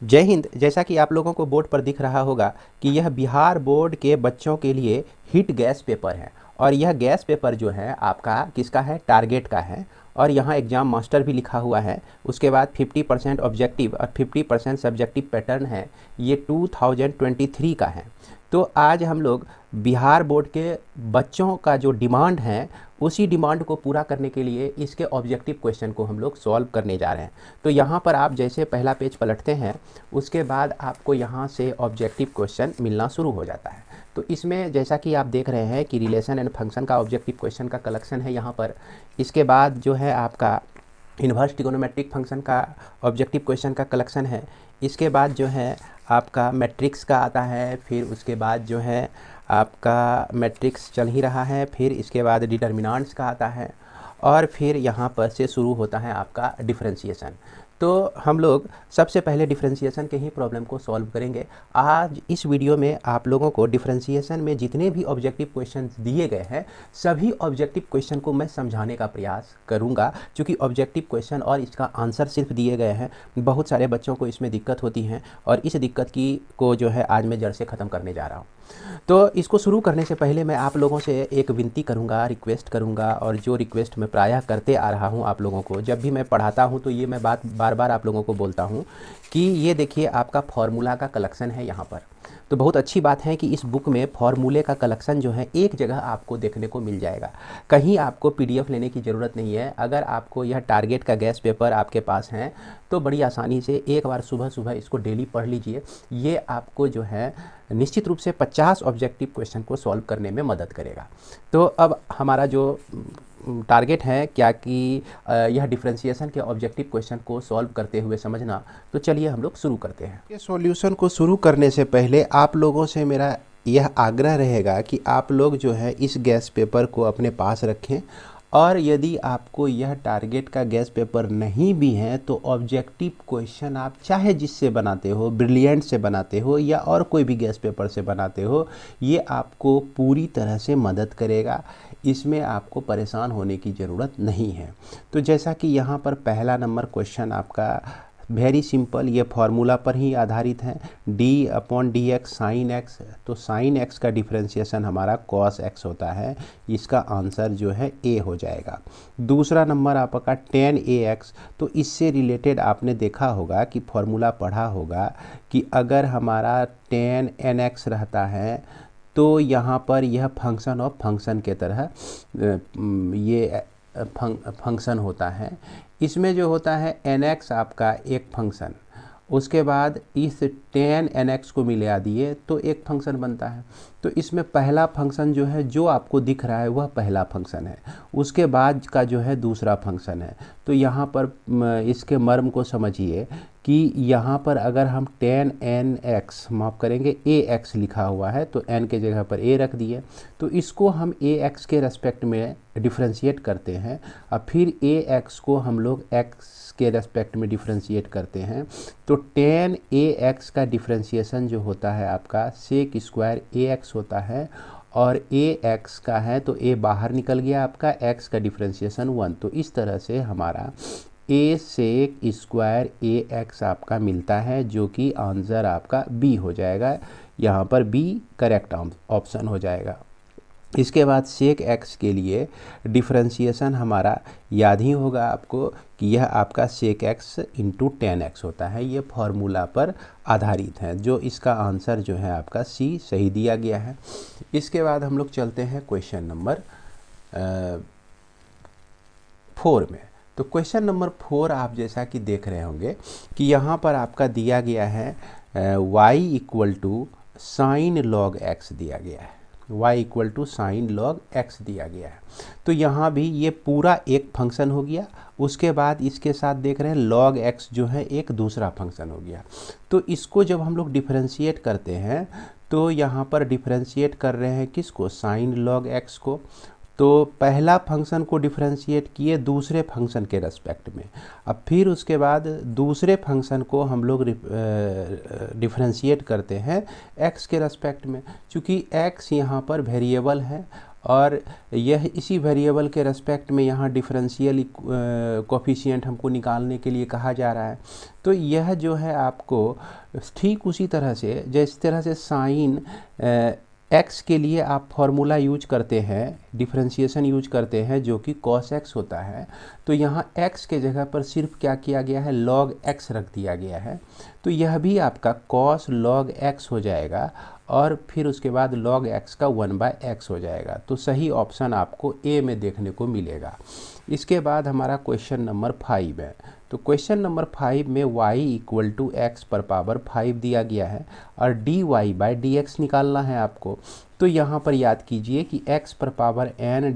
जय हिंद। जैसा कि आप लोगों को बोर्ड पर दिख रहा होगा कि यह बिहार बोर्ड के बच्चों के लिए हिट गैस पेपर है और यह गैस पेपर जो है आपका किसका है, टारगेट का है। और यहाँ एग्ज़ाम मास्टर भी लिखा हुआ है। उसके बाद 50% ऑब्जेक्टिव और 50% सब्जेक्टिव पैटर्न है। ये 2023 का है। तो आज हम लोग बिहार बोर्ड के बच्चों का जो डिमांड है उसी डिमांड को पूरा करने के लिए इसके ऑब्जेक्टिव क्वेश्चन को हम लोग सॉल्व करने जा रहे हैं। तो यहाँ पर आप जैसे पहला पेज पलटते हैं उसके बाद आपको यहाँ से ऑब्जेक्टिव क्वेश्चन मिलना शुरू हो जाता है। तो इसमें जैसा कि आप देख रहे हैं कि रिलेशन एंड फंक्शन का ऑब्जेक्टिव क्वेश्चन का कलेक्शन है यहाँ पर। इसके बाद जो है आपका इन्वर्स ट्रिगोनोमेट्रिक फंक्शन का ऑब्जेक्टिव क्वेश्चन का कलेक्शन है। इसके बाद जो है आपका मैट्रिक्स का आता है, फिर उसके बाद जो है आपका मैट्रिक्स चल ही रहा है, फिर इसके बाद डिटर्मिनेंट्स का आता है और फिर यहाँ पर से शुरू होता है आपका डिफरेंशिएशन। तो हम लोग सबसे पहले डिफरेंशिएशन के ही प्रॉब्लम को सॉल्व करेंगे। आज इस वीडियो में आप लोगों को डिफरेंशिएशन में जितने भी ऑब्जेक्टिव क्वेश्चन दिए गए हैं सभी ऑब्जेक्टिव क्वेश्चन को मैं समझाने का प्रयास करूंगा, क्योंकि ऑब्जेक्टिव क्वेश्चन और इसका आंसर सिर्फ दिए गए हैं। बहुत सारे बच्चों को इसमें दिक्कत होती है और इस दिक्कत को जो है आज मैं जड़ से ख़त्म करने जा रहा हूँ। तो इसको शुरू करने से पहले मैं आप लोगों से एक विनती करूंगा, रिक्वेस्ट करूंगा, और जो रिक्वेस्ट मैं प्रायः करते आ रहा हूं आप लोगों को, जब भी मैं पढ़ाता हूं तो ये मैं बात बार बार आप लोगों को बोलता हूं कि ये देखिए आपका फॉर्मूला का कलेक्शन है यहाँ पर। तो बहुत अच्छी बात है कि इस बुक में फॉर्मूले का कलेक्शन जो है एक जगह आपको देखने को मिल जाएगा। कहीं आपको पीडीएफ लेने की ज़रूरत नहीं है। अगर आपको यह टारगेट का गैस पेपर आपके पास है तो बड़ी आसानी से एक बार सुबह सुबह इसको डेली पढ़ लीजिए। ये आपको जो है निश्चित रूप से 50 ऑब्जेक्टिव क्वेश्चन को सॉल्व करने में मदद करेगा। तो अब हमारा जो टारगेट है क्या कि यह डिफरेंशिएशन के ऑब्जेक्टिव क्वेश्चन को सॉल्व करते हुए समझना। तो चलिए हम लोग शुरू करते हैं। ये सॉल्यूशन को शुरू करने से पहले आप लोगों से मेरा यह आग्रह रहेगा कि आप लोग जो है इस गैस पेपर को अपने पास रखें, और यदि आपको यह टारगेट का गैस पेपर नहीं भी है तो ऑब्जेक्टिव क्वेश्चन आप चाहे जिससे बनाते हो, ब्रिलियंट से बनाते हो या और कोई भी गैस पेपर से बनाते हो, ये आपको पूरी तरह से मदद करेगा। इसमें आपको परेशान होने की ज़रूरत नहीं है। तो जैसा कि यहाँ पर पहला नंबर क्वेश्चन आपका वेरी सिंपल, ये फार्मूला पर ही आधारित है, d/dx साइन एक्स। तो साइन एक्स का डिफरेंशिएशन हमारा कॉस एक्स होता है। इसका आंसर जो है ए हो जाएगा। दूसरा नंबर आपका tan ax। तो इससे रिलेटेड आपने देखा होगा कि फार्मूला पढ़ा होगा कि अगर हमारा tan nx रहता है तो यहाँ पर यह फंक्शन ऑफ फंक्शन के तरह ये फंक्शन होता है। इसमें जो होता है nx आपका एक फंक्शन, उसके बाद इस tan nx को मिला दिए तो एक फंक्शन बनता है। तो इसमें पहला फंक्शन जो है जो आपको दिख रहा है वह पहला फंक्शन है, उसके बाद का जो है दूसरा फंक्शन है। तो यहाँ पर इसके मर्म को समझिए कि यहाँ पर अगर हम tan nx माफ़ करेंगे ax लिखा हुआ है तो n के जगह पर a रख दिए, तो इसको हम ax के रेस्पेक्ट में डिफ्रेंशिएट करते हैं। अब फिर ax को हम लोग x के रेस्पेक्ट में डिफ्रेंशिएट करते हैं। तो tan ax का डिफ्रेंशिएशन जो होता है आपका सेक स्क्वायर ax होता है, और ax का है तो a बाहर निकल गया, आपका x का डिफ्रेंशिएशन 1। तो इस तरह से हमारा a सेक स्क्वायर ax आपका मिलता है, जो कि आंसर आपका b हो जाएगा। यहाँ पर b करेक्ट ऑप्शन हो जाएगा। इसके बाद सेक एक्स के लिए डिफरेंशिएशन हमारा याद ही होगा आपको कि यह आपका sec x into tan x होता है। ये फार्मूला पर आधारित है, जो इसका आंसर जो है आपका सी सही दिया गया है। इसके बाद हम लोग चलते हैं क्वेश्चन नंबर 4 में। तो क्वेश्चन नंबर 4 आप जैसा कि देख रहे होंगे कि यहाँ पर आपका दिया गया है y equal to sine log x दिया गया है, y equal to sine log x दिया गया है। तो यहाँ भी ये पूरा एक फंक्शन हो गया, उसके बाद इसके साथ देख रहे हैं लॉग एक्स जो है एक दूसरा फंक्शन हो गया। तो इसको जब हम लोग डिफरेंशिएट करते हैं तो यहाँ पर डिफरेंशिएट कर रहे हैं किसको, साइन लॉग एक्स को। तो पहला फंक्शन को डिफरेंशिएट किए दूसरे फंक्शन के रेस्पेक्ट में, अब फिर उसके बाद दूसरे फंक्शन को हम लोग डिफरेंशिएट करते हैं x के रेस्पेक्ट में, चूँकि x यहाँ पर वेरिएबल है और यह इसी वेरिएबल के रेस्पेक्ट में यहाँ डिफरेंशियल कोफिशिएंट हमको निकालने के लिए कहा जा रहा है। तो यह जो है आपको ठीक उसी तरह से जिस तरह से साइन एक्स के लिए आप फॉर्मूला यूज करते हैं, डिफरेंशिएशन यूज करते हैं जो कि कॉस एक्स होता है, तो यहाँ एक्स के जगह पर सिर्फ क्या किया गया है, लॉग एक्स रख दिया गया है। तो यह भी आपका कॉस लॉग एक्स हो जाएगा और फिर उसके बाद लॉग एक्स का 1/x हो जाएगा। तो सही ऑप्शन आपको ए में देखने को मिलेगा। इसके बाद हमारा क्वेश्चन नंबर 5 है। तो क्वेश्चन नंबर 5 में y इक्वल टू एक्स पर पावर 5 दिया गया है और dy/dx निकालना है आपको। तो यहाँ पर याद कीजिए कि x पर पावर n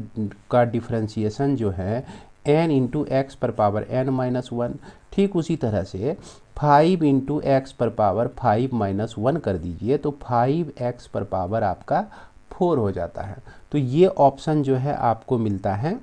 का डिफरेंशिएशन जो है n इंटू एक्स पर पावर n-1, ठीक उसी तरह से 5 इंटू एक्स पर पावर 5-1 कर दीजिए तो 5x पर पावर आपका 4 हो जाता है। तो ये ऑप्शन जो है आपको मिलता है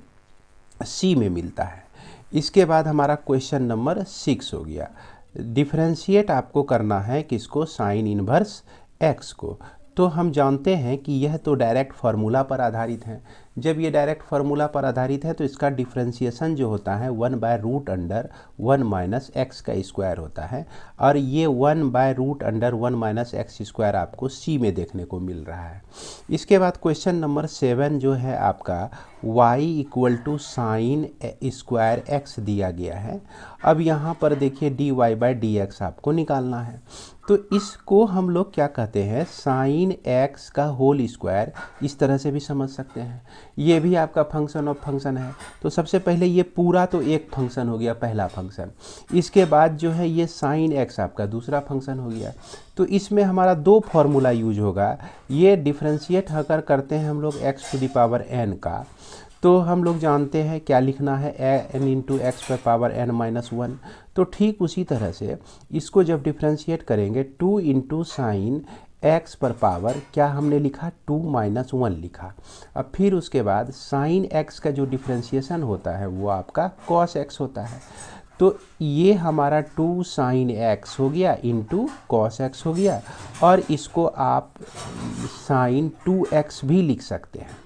सी में मिलता है। इसके बाद हमारा क्वेश्चन नंबर 6 हो गया। डिफरेंशिएट आपको करना है किसको, साइन इनवर्स एक्स को। तो हम जानते हैं कि यह तो डायरेक्ट फार्मूला पर आधारित है। जब ये डायरेक्ट फार्मूला पर आधारित है तो इसका डिफरेंशिएशन जो होता है 1/√1 - x का स्क्वायर होता है और ये 1/√1 - x स्क्वायर आपको सी में देखने को मिल रहा है। इसके बाद क्वेश्चन नंबर 7 जो है आपका y equal to sine square x दिया गया है। अब यहाँ पर देखिए dy/dx आपको निकालना है। तो इसको हम लोग क्या कहते हैं, साइन एक्स का होल स्क्वायर, इस तरह से भी समझ सकते हैं। ये भी आपका फंक्शन ऑफ फंक्शन है। तो सबसे पहले ये पूरा तो एक फंक्शन हो गया, पहला फंक्शन। इसके बाद जो है ये साइन एक्स आपका दूसरा फंक्शन हो गया। तो इसमें हमारा दो फार्मूला यूज होगा। ये डिफरेंशिएट अगर करते हैं हम लोग x⁴n का, तो हम लोग जानते हैं क्या लिखना है, n इंटू एक्स पर पावर n-1। तो ठीक उसी तरह से इसको जब डिफरेंशिएट करेंगे 2 इंटू साइन एक्स पर पावर क्या हमने लिखा, 2-1 लिखा। अब फिर उसके बाद साइन एक्स का जो डिफरेंशिएशन होता है वो आपका कॉस एक्स होता है। तो ये हमारा 2 साइन एक्स हो गया इंटू कॉस एक्स हो गया और इसको आप साइन 2x भी लिख सकते हैं।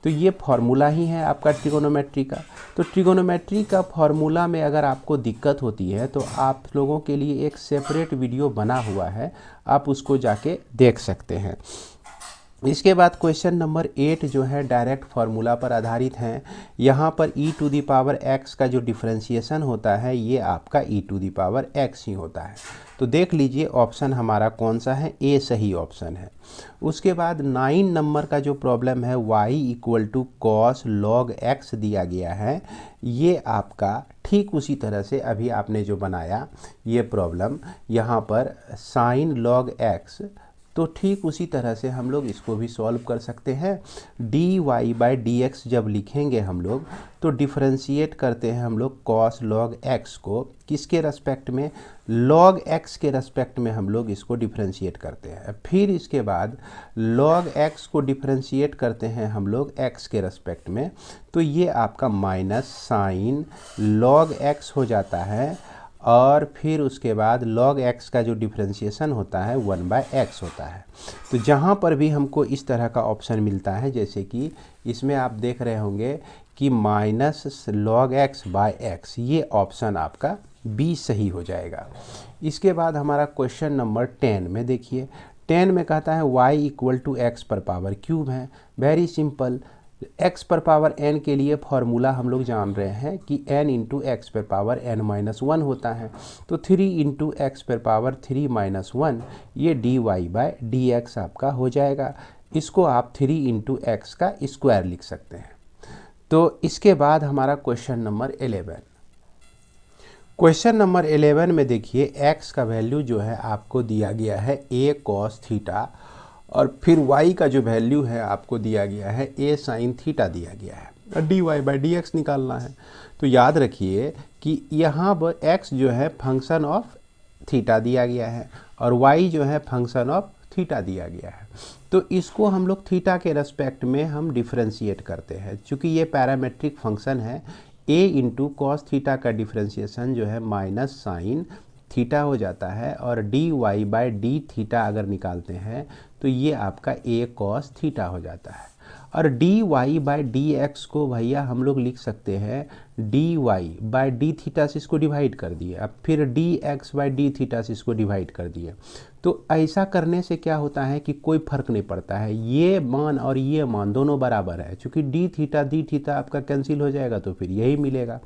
तो ये फार्मूला ही है आपका ट्रिगोनोमेट्री का। तो ट्रिगोनोमेट्री का फार्मूला में अगर आपको दिक्कत होती है तो आप लोगों के लिए एक सेपरेट वीडियो बना हुआ है, आप उसको जाके देख सकते हैं। इसके बाद क्वेश्चन नंबर 8 जो है डायरेक्ट फार्मूला पर आधारित हैं। यहाँ पर e⁴x का जो डिफरेंशिएशन होता है ये आपका e⁴x ही होता है। तो देख लीजिए ऑप्शन हमारा कौन सा है, ए सही ऑप्शन है। उसके बाद 9 नंबर का जो प्रॉब्लम है y equal to cos log x दिया गया है। ये आपका ठीक उसी तरह से अभी आपने जो बनाया ये प्रॉब्लम, यहाँ पर साइन लॉग x, तो ठीक उसी तरह से हम लोग इसको भी सॉल्व कर सकते हैं। dy/dx जब लिखेंगे हम लोग तो डिफरेंशिएट करते हैं हम लोग कॉस लॉग x को, किसके रेस्पेक्ट में, लॉग x के रेस्पेक्ट में हम लोग इसको डिफरेंशिएट करते हैं। फिर इसके बाद लॉग x को डिफरेंशिएट करते हैं हम लोग x के रेस्पेक्ट में, तो ये आपका माइनस साइन लॉग x हो जाता है और फिर उसके बाद log x का जो डिफरेंशिएशन होता है 1/x होता है। तो जहाँ पर भी हमको इस तरह का ऑप्शन मिलता है, जैसे कि इसमें आप देख रहे होंगे कि माइनस log x/x, ये ऑप्शन आपका बी सही हो जाएगा। इसके बाद हमारा क्वेश्चन नंबर 10 में देखिए, 10 में कहता है y इक्वल टू एक्स पर पावर क्यूब है। वेरी सिंपल, x पर पावर n के लिए फार्मूला हम लोग जान रहे हैं कि n इंटू एक्स पर पावर n-1 होता है। तो 3 इंटू एक्स पर पावर 3-1, ये dy/dx आपका हो जाएगा। इसको आप 3 इंटू एक्स का स्क्वायर लिख सकते हैं। तो इसके बाद हमारा क्वेश्चन नंबर 11। क्वेश्चन नंबर 11 में देखिए x का वैल्यू जो है आपको दिया गया है a cos थीटा और फिर y का जो वैल्यू है आपको दिया गया है a sin थीटा दिया गया है। dy/dx निकालना है। तो याद रखिए कि यहाँ पर x जो है फंक्शन ऑफ थीटा दिया गया है और y जो है फंक्शन ऑफ थीटा दिया गया है। तो इसको हम लोग थीटा के रेस्पेक्ट में हम डिफरेंशिएट करते हैं। चूँकि ये पैरामेट्रिक फंक्शन है, a इंटू कॉस थीटा का डिफरेंशिएशन जो है माइनस साइन थीटा हो जाता है और dy/d थीटा अगर निकालते हैं तो ये आपका a cos थीटा हो जाता है। और d Y by D x को भैया हम लोग लिख सकते हैं d Y by d theta से इसको डिवाइड कर दिए, अब फिर d x by d theta से इसको डिवाइड कर दिए। तो ऐसा करने से क्या होता है कि कोई फर्क नहीं पड़ता है, ये मान और ये मान दोनों बराबर है, क्योंकि डी थीटा आपका कैंसिल हो जाएगा तो फिर यही मिलेगा।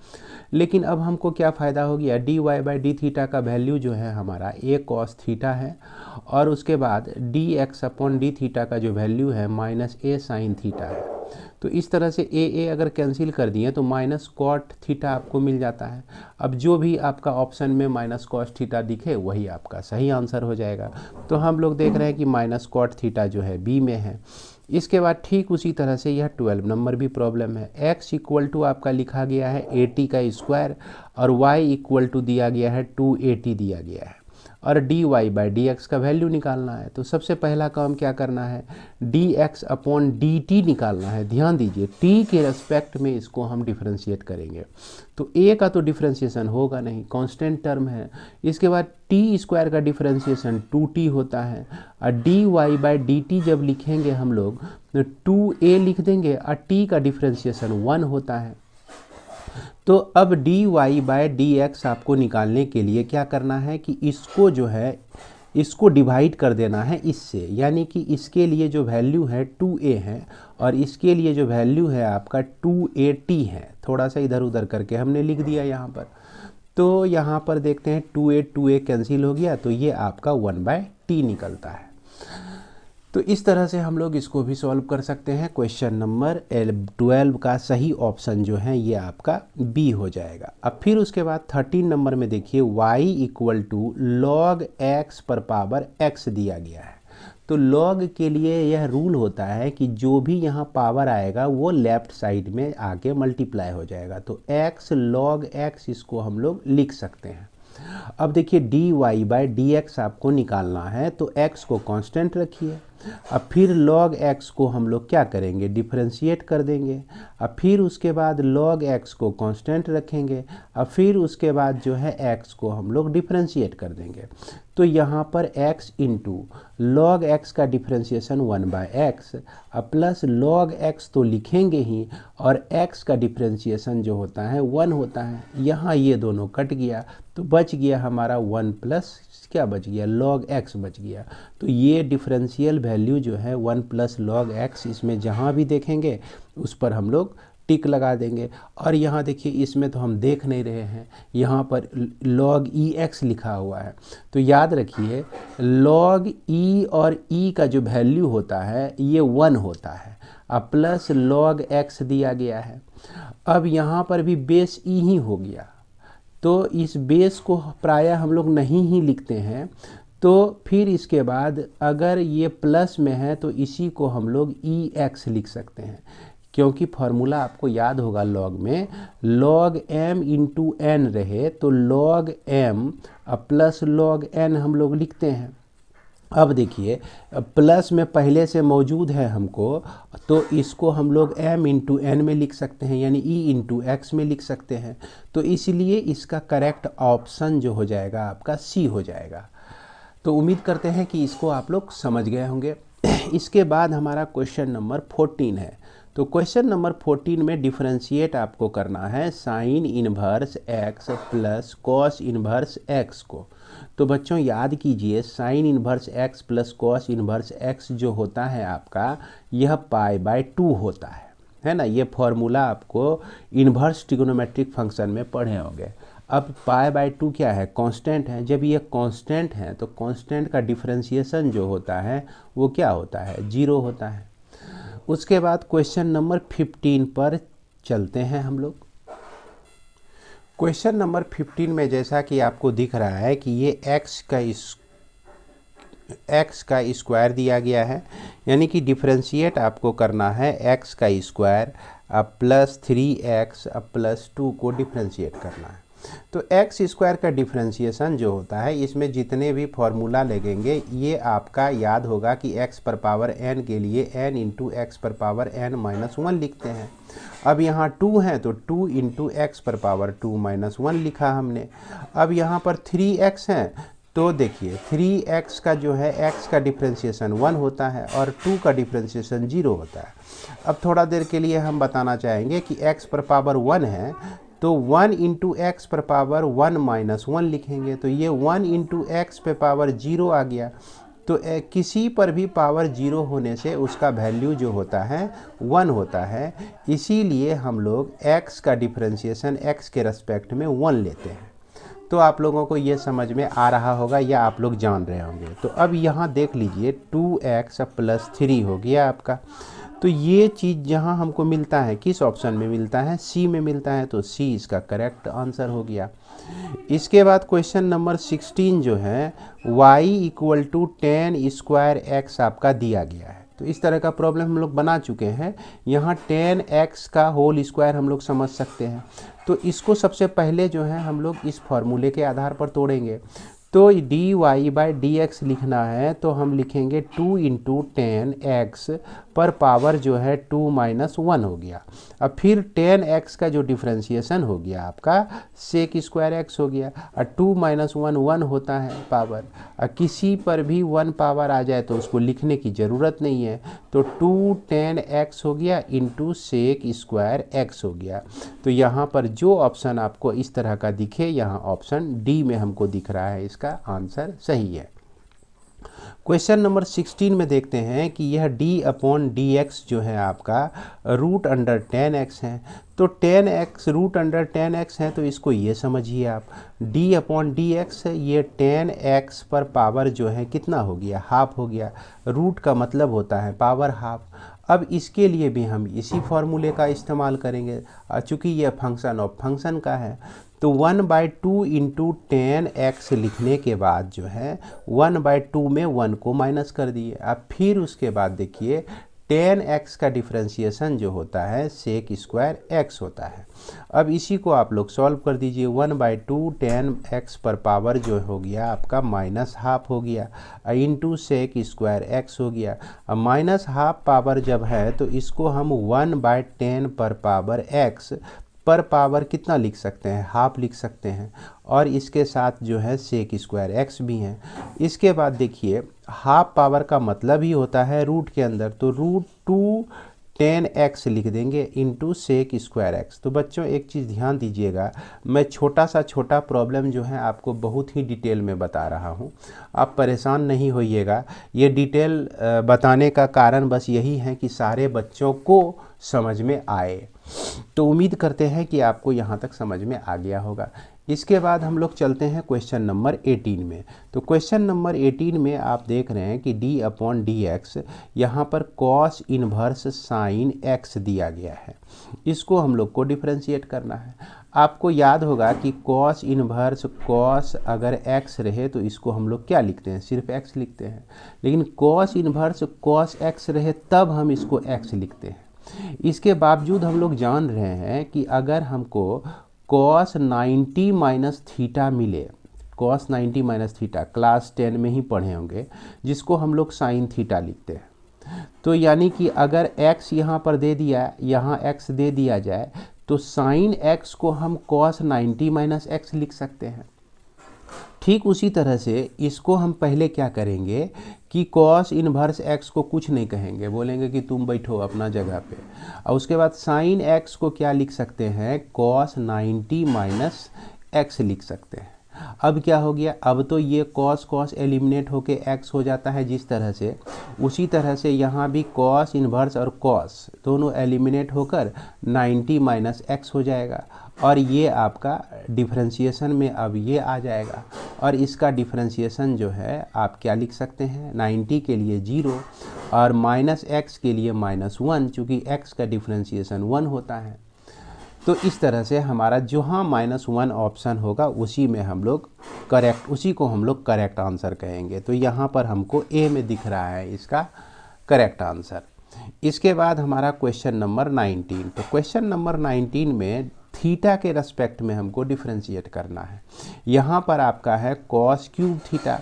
लेकिन अब हमको क्या फ़ायदा हो गया, d Y by d theta का वैल्यू जो है हमारा ए कॉस थीटा है, और उसके बाद D x upon D theta का जो वैल्यू है माइनस ए साइन थीटा है। तो इस तरह से ए अगर कैंसिल कर दिए तो माइनस कॉट थीटा आपको मिल जाता है। अब जो भी आपका ऑप्शन में माइनस कॉस थीटा दिखे वही आपका सही आंसर हो जाएगा। तो हम लोग देख रहे हैं कि माइनस कॉट थीटा जो है बी में है। इसके बाद ठीक उसी तरह से यह 12 नंबर भी प्रॉब्लम है। x इक्वल टू आपका लिखा गया है 80 का स्क्वायर और y इक्वल टू दिया गया है 280 दिया गया है, और d Y by D x का वैल्यू निकालना है। तो सबसे पहला काम क्या करना है, d x upon d t निकालना है। ध्यान दीजिए टी के रेस्पेक्ट में इसको हम डिफ्रेंशिएट करेंगे, तो ए का तो डिफ्रेंशिएशन होगा नहीं, कांस्टेंट टर्म है। इसके बाद टी स्क्वायर का डिफ्रेंशिएशन 2t होता है, और d Y by d t जब लिखेंगे हम लोग तो 2a लिख देंगे, और टी का डिफ्रेंशिएशन 1 होता है। तो अब d y by d x आपको निकालने के लिए क्या करना है कि इसको जो है इसको डिवाइड कर देना है इससे, यानी कि इसके लिए जो वैल्यू है 2a है और इसके लिए जो वैल्यू है आपका 2at है। थोड़ा सा इधर उधर करके हमने लिख दिया यहाँ पर। तो यहाँ पर देखते हैं 2a कैंसिल हो गया, तो ये आपका 1/t निकलता है। तो इस तरह से हम लोग इसको भी सॉल्व कर सकते हैं। क्वेश्चन नंबर 12 का सही ऑप्शन जो है ये आपका बी हो जाएगा। अब फिर उसके बाद 13 नंबर में देखिए y equal to log x पर पावर x दिया गया है। तो लॉग के लिए यह रूल होता है कि जो भी यहाँ पावर आएगा वो लेफ्ट साइड में आके मल्टीप्लाई हो जाएगा। तो x लॉग x इसको हम लोग लिख सकते हैं। अब देखिए d Y by D x आपको निकालना है, तो x को कांस्टेंट रखिए। अब फिर log x को हम लोग क्या करेंगे, डिफरेंशिएट कर देंगे। अब फिर उसके बाद log x को कांस्टेंट रखेंगे। अब फिर उसके बाद जो है x को हम लोग डिफरेंशिएट कर देंगे। तो यहाँ पर x इंटू लॉग x का डिफरेंशिएशन 1/x अब प्लस log x तो लिखेंगे ही, और x का डिफरेंशिएशन जो होता है 1 होता है। यहाँ ये दोनों कट गया तो बच गया हमारा 1 प्लस क्या बच गया, log x बच गया। तो ये डिफरेंशियल वैल्यू जो है 1 प्लस log x, इसमें जहाँ भी देखेंगे उस पर हम लोग टिक लगा देंगे। और यहाँ देखिए इसमें तो हम देख नहीं रहे हैं, यहाँ पर log ex लिखा हुआ है। तो याद रखिए log e और e का जो वैल्यू होता है ये 1 होता है, अब प्लस log x दिया गया है। अब यहाँ पर भी बेस e ही हो गया, तो इस बेस को प्रायः हम लोग नहीं ही लिखते हैं। तो फिर इसके बाद अगर ये प्लस में है तो इसी को हम लोग ex लिख सकते हैं, क्योंकि फार्मूला आपको याद होगा लॉग में log m इंटू n रहे तो log m अब प्लस log n हम लोग लिखते हैं। अब देखिए प्लस में पहले से मौजूद है हमको, तो इसको हम लोग m इंटू n में लिख सकते हैं, यानी e इंटू x में लिख सकते हैं। तो इसलिए इसका करेक्ट ऑप्शन जो हो जाएगा आपका C हो जाएगा। तो उम्मीद करते हैं कि इसको आप लोग समझ गए होंगे। इसके बाद हमारा क्वेश्चन नंबर 14 है। तो क्वेश्चन नंबर 14 में डिफरेंशिएट आपको करना है sign inverse x plus cos inverse x को। तो बच्चों याद कीजिए sign inverse x plus cos inverse x जो होता है आपका यह π/2 होता है ना। ये फॉर्मूला आपको इन्वर्स ट्रिग्नोमेट्रिक फंक्शन में पढ़े होंगे। अब π/2 क्या है, कांस्टेंट है। जब ये कांस्टेंट है तो कांस्टेंट का डिफरेंशिएशन जो होता है वो क्या होता है, 0 होता है। उसके बाद क्वेश्चन नंबर 15 पर चलते हैं हम लोग। क्वेश्चन नंबर 15 में जैसा कि आपको दिख रहा है कि ये x का स्क्वायर दिया गया है, यानी कि डिफरेंशिएट आपको करना है x का स्क्वायर अब प्लस 3x अब प्लस 2 को डिफरेंशिएट करना है। तो एक्स स्क्वायर का डिफरेंशिएशन जो होता है इसमें जितने भी फॉर्मूला लगेंगे ये आपका याद होगा कि x पर पावर n के लिए n इंटू एक्स पर पावर n माइनस 1 लिखते हैं। अब यहाँ 2 है तो 2 इंटू एक्स पर पावर 2 माइनस 1 लिखा हमने। अब यहाँ पर 3x है तो देखिए 3x का जो है x का डिफ्रेंशिएशन 1 होता है और 2 का डिफ्रेंशिएशन 0 होता है। अब थोड़ा देर के लिए हम बताना चाहेंगे कि x पर पावर 1 है तो 1 इंटू एक्स पर पावर 1 माइनस 1 लिखेंगे, तो ये 1 इंटू एक्स पे पावर 0 आ गया। तो किसी पर भी पावर 0 होने से उसका वैल्यू जो होता है 1 होता है, इसीलिए हम लोग x का डिफ्रेंशिएशन x के रेस्पेक्ट में 1 लेते हैं। तो आप लोगों को ये समझ में आ रहा होगा या आप लोग जान रहे होंगे। तो अब यहाँ देख लीजिए 2x प्लस 3 हो गया आपका। तो ये चीज़ जहाँ हमको मिलता है किस ऑप्शन में मिलता है, सी में मिलता है, तो सी इसका करेक्ट आंसर हो गया। इसके बाद क्वेश्चन नंबर 16 जो है y equal to 10 square x आपका दिया गया है। तो इस तरह का प्रॉब्लम हम लोग बना चुके हैं। यहाँ 10x का होल स्क्वायर हम लोग समझ सकते हैं। तो इसको सबसे पहले जो है हम लोग इस फॉर्मूले के आधार पर तोड़ेंगे। तो dy/dx लिखना है तो हम लिखेंगे 2 इंटू 10x पर पावर जो है 2 माइनस 1 हो गया। अब फिर 10x का जो डिफ्रेंशिएशन हो गया आपका सेक स्क्वायर x हो गया, और 2 माइनस 1 1 होता है पावर। किसी पर भी 1 पावर आ जाए तो उसको लिखने की ज़रूरत नहीं है। तो 2 10x हो गया इंटू सेक स्क्वायर x हो गया। तो यहाँ पर जो ऑप्शन आपको इस तरह का दिखे, यहाँ ऑप्शन डी में हमको दिख रहा है, इसका आंसर सही है। क्वेश्चन नंबर 16 में देखते हैं कि यह d/dx जो है आपका रूट अंडर 10x है। तो 10x रूट अंडर 10x है, तो इसको ये समझिए आप d/dx ये 10x पर पावर जो है कितना हो गया, हाफ हो गया। रूट का मतलब होता है पावर हाफ। अब इसके लिए भी हम इसी फॉर्मूले का इस्तेमाल करेंगे, चूँकि यह फंक्शन ऑफ फंक्शन का है। तो 1/2 इंटू 10x लिखने के बाद जो है 1/2 में 1 को माइनस कर दिए। अब फिर उसके बाद देखिए 10x का डिफ्रेंशिएशन जो होता है सेक स्क्वायर x होता है। अब इसी को आप लोग सॉल्व कर दीजिए। 1/2 10x पर पावर जो हो गया आपका माइनस हाफ हो गया, इंटू सेक स्क्वायर x हो गया। अब माइनस हाफ पावर जब है तो इसको हम 1/10 पर पावर x पर पावर कितना लिख सकते हैं, हाफ लिख सकते हैं, और इसके साथ जो है सेक स्क्वायर एक्स भी हैं। इसके बाद देखिए हाफ पावर का मतलब ही होता है रूट के अंदर, तो रूट 2 10x लिख देंगे इंटू सेक स्क्वायर एक्स। तो बच्चों एक चीज़ ध्यान दीजिएगा, मैं छोटा प्रॉब्लम जो है आपको बहुत ही डिटेल में बता रहा हूँ, आप परेशान नहीं होइएगा। ये डिटेल बताने का कारण बस यही है कि सारे बच्चों को समझ में आए। तो उम्मीद करते हैं कि आपको यहाँ तक समझ में आ गया होगा। इसके बाद हम लोग चलते हैं क्वेश्चन नंबर 18 में। तो क्वेश्चन नंबर 18 में आप देख रहे हैं कि d/dx यहाँ पर कॉस इन्वर्स साइन x दिया गया है। इसको हम लोग को डिफ्रेंशिएट करना है। आपको याद होगा कि कॉस इन्वर्स कॉस अगर x रहे तो इसको हम लोग क्या लिखते हैं, सिर्फ x लिखते हैं। लेकिन कॉस इन्वर्स कॉस x रहे तब हम इसको x लिखते हैं। इसके बावजूद हम लोग जान रहे हैं कि अगर हमको cos 90 माइनस थीटा मिले, cos 90 माइनस थीटा क्लास 10 में ही पढ़े होंगे, जिसको हम लोग साइन थीटा लिखते हैं। तो यानी कि अगर x यहाँ पर दे दिया, यहाँ x दे दिया जाए, तो साइन x को हम cos 90 माइनस x लिख सकते हैं। ठीक उसी तरह से इसको हम पहले क्या करेंगे कि cos इन्वर्स x को कुछ नहीं कहेंगे, बोलेंगे कि तुम बैठो अपना जगह पे, और उसके बाद साइन x को क्या लिख सकते हैं, cos 90 माइनस x लिख सकते हैं। अब क्या हो गया, अब तो ये cos एलिमिनेट होके x हो जाता है जिस तरह से, उसी तरह से यहाँ भी cos इन्वर्स और cos दोनों एलिमिनेट होकर 90 माइनस x हो जाएगा, और ये आपका डिफ्रेंशिएशन में अब ये आ जाएगा। और इसका डिफ्रेंशिएशन जो है आप क्या लिख सकते हैं, 90 के लिए 0 और माइनस x के लिए -1, चूँकि x का डिफ्रेंशिएशन 1 होता है। तो इस तरह से हमारा जहाँ -1 ऑप्शन होगा उसी में हम लोग करेक्ट, उसी को हम लोग करेक्ट आंसर कहेंगे। तो यहाँ पर हमको ए में दिख रहा है इसका करेक्ट आंसर। इसके बाद हमारा क्वेश्चन नंबर 19। तो क्वेश्चन नंबर 19 में थीटा के रेस्पेक्ट में हमको डिफ्रेंशिएट करना है। यहाँ पर आपका है cos क्यूब थीटा।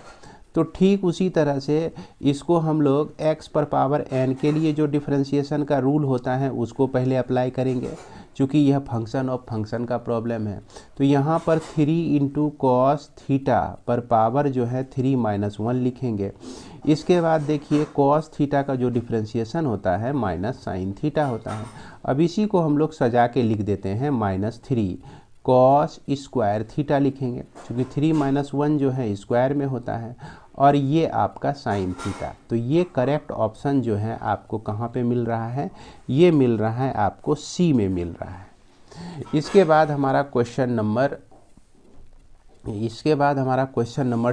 तो ठीक उसी तरह से इसको हम लोग x पर पावर n के लिए जो डिफरेंशिएशन का रूल होता है उसको पहले अप्लाई करेंगे, क्योंकि यह फंक्शन ऑफ फंक्शन का प्रॉब्लम है। तो यहाँ पर 3 इंटू कॉस थीटा पर पावर जो है 3 - 1 लिखेंगे। इसके बाद देखिए कॉस थीटा का जो डिफरेंशिएशन होता है माइनस साइन थीटा होता है। अब इसी को हम लोग सजा के लिख देते हैं -3 कॉस स्क्वायर थीटा लिखेंगे, क्योंकि 3 - 1 जो है स्क्वायर में होता है, और ये आपका साइन थीटा। तो ये करेक्ट ऑप्शन जो है आपको कहाँ पे मिल रहा है, ये मिल रहा है आपको सी में मिल रहा है। इसके बाद हमारा क्वेश्चन नंबर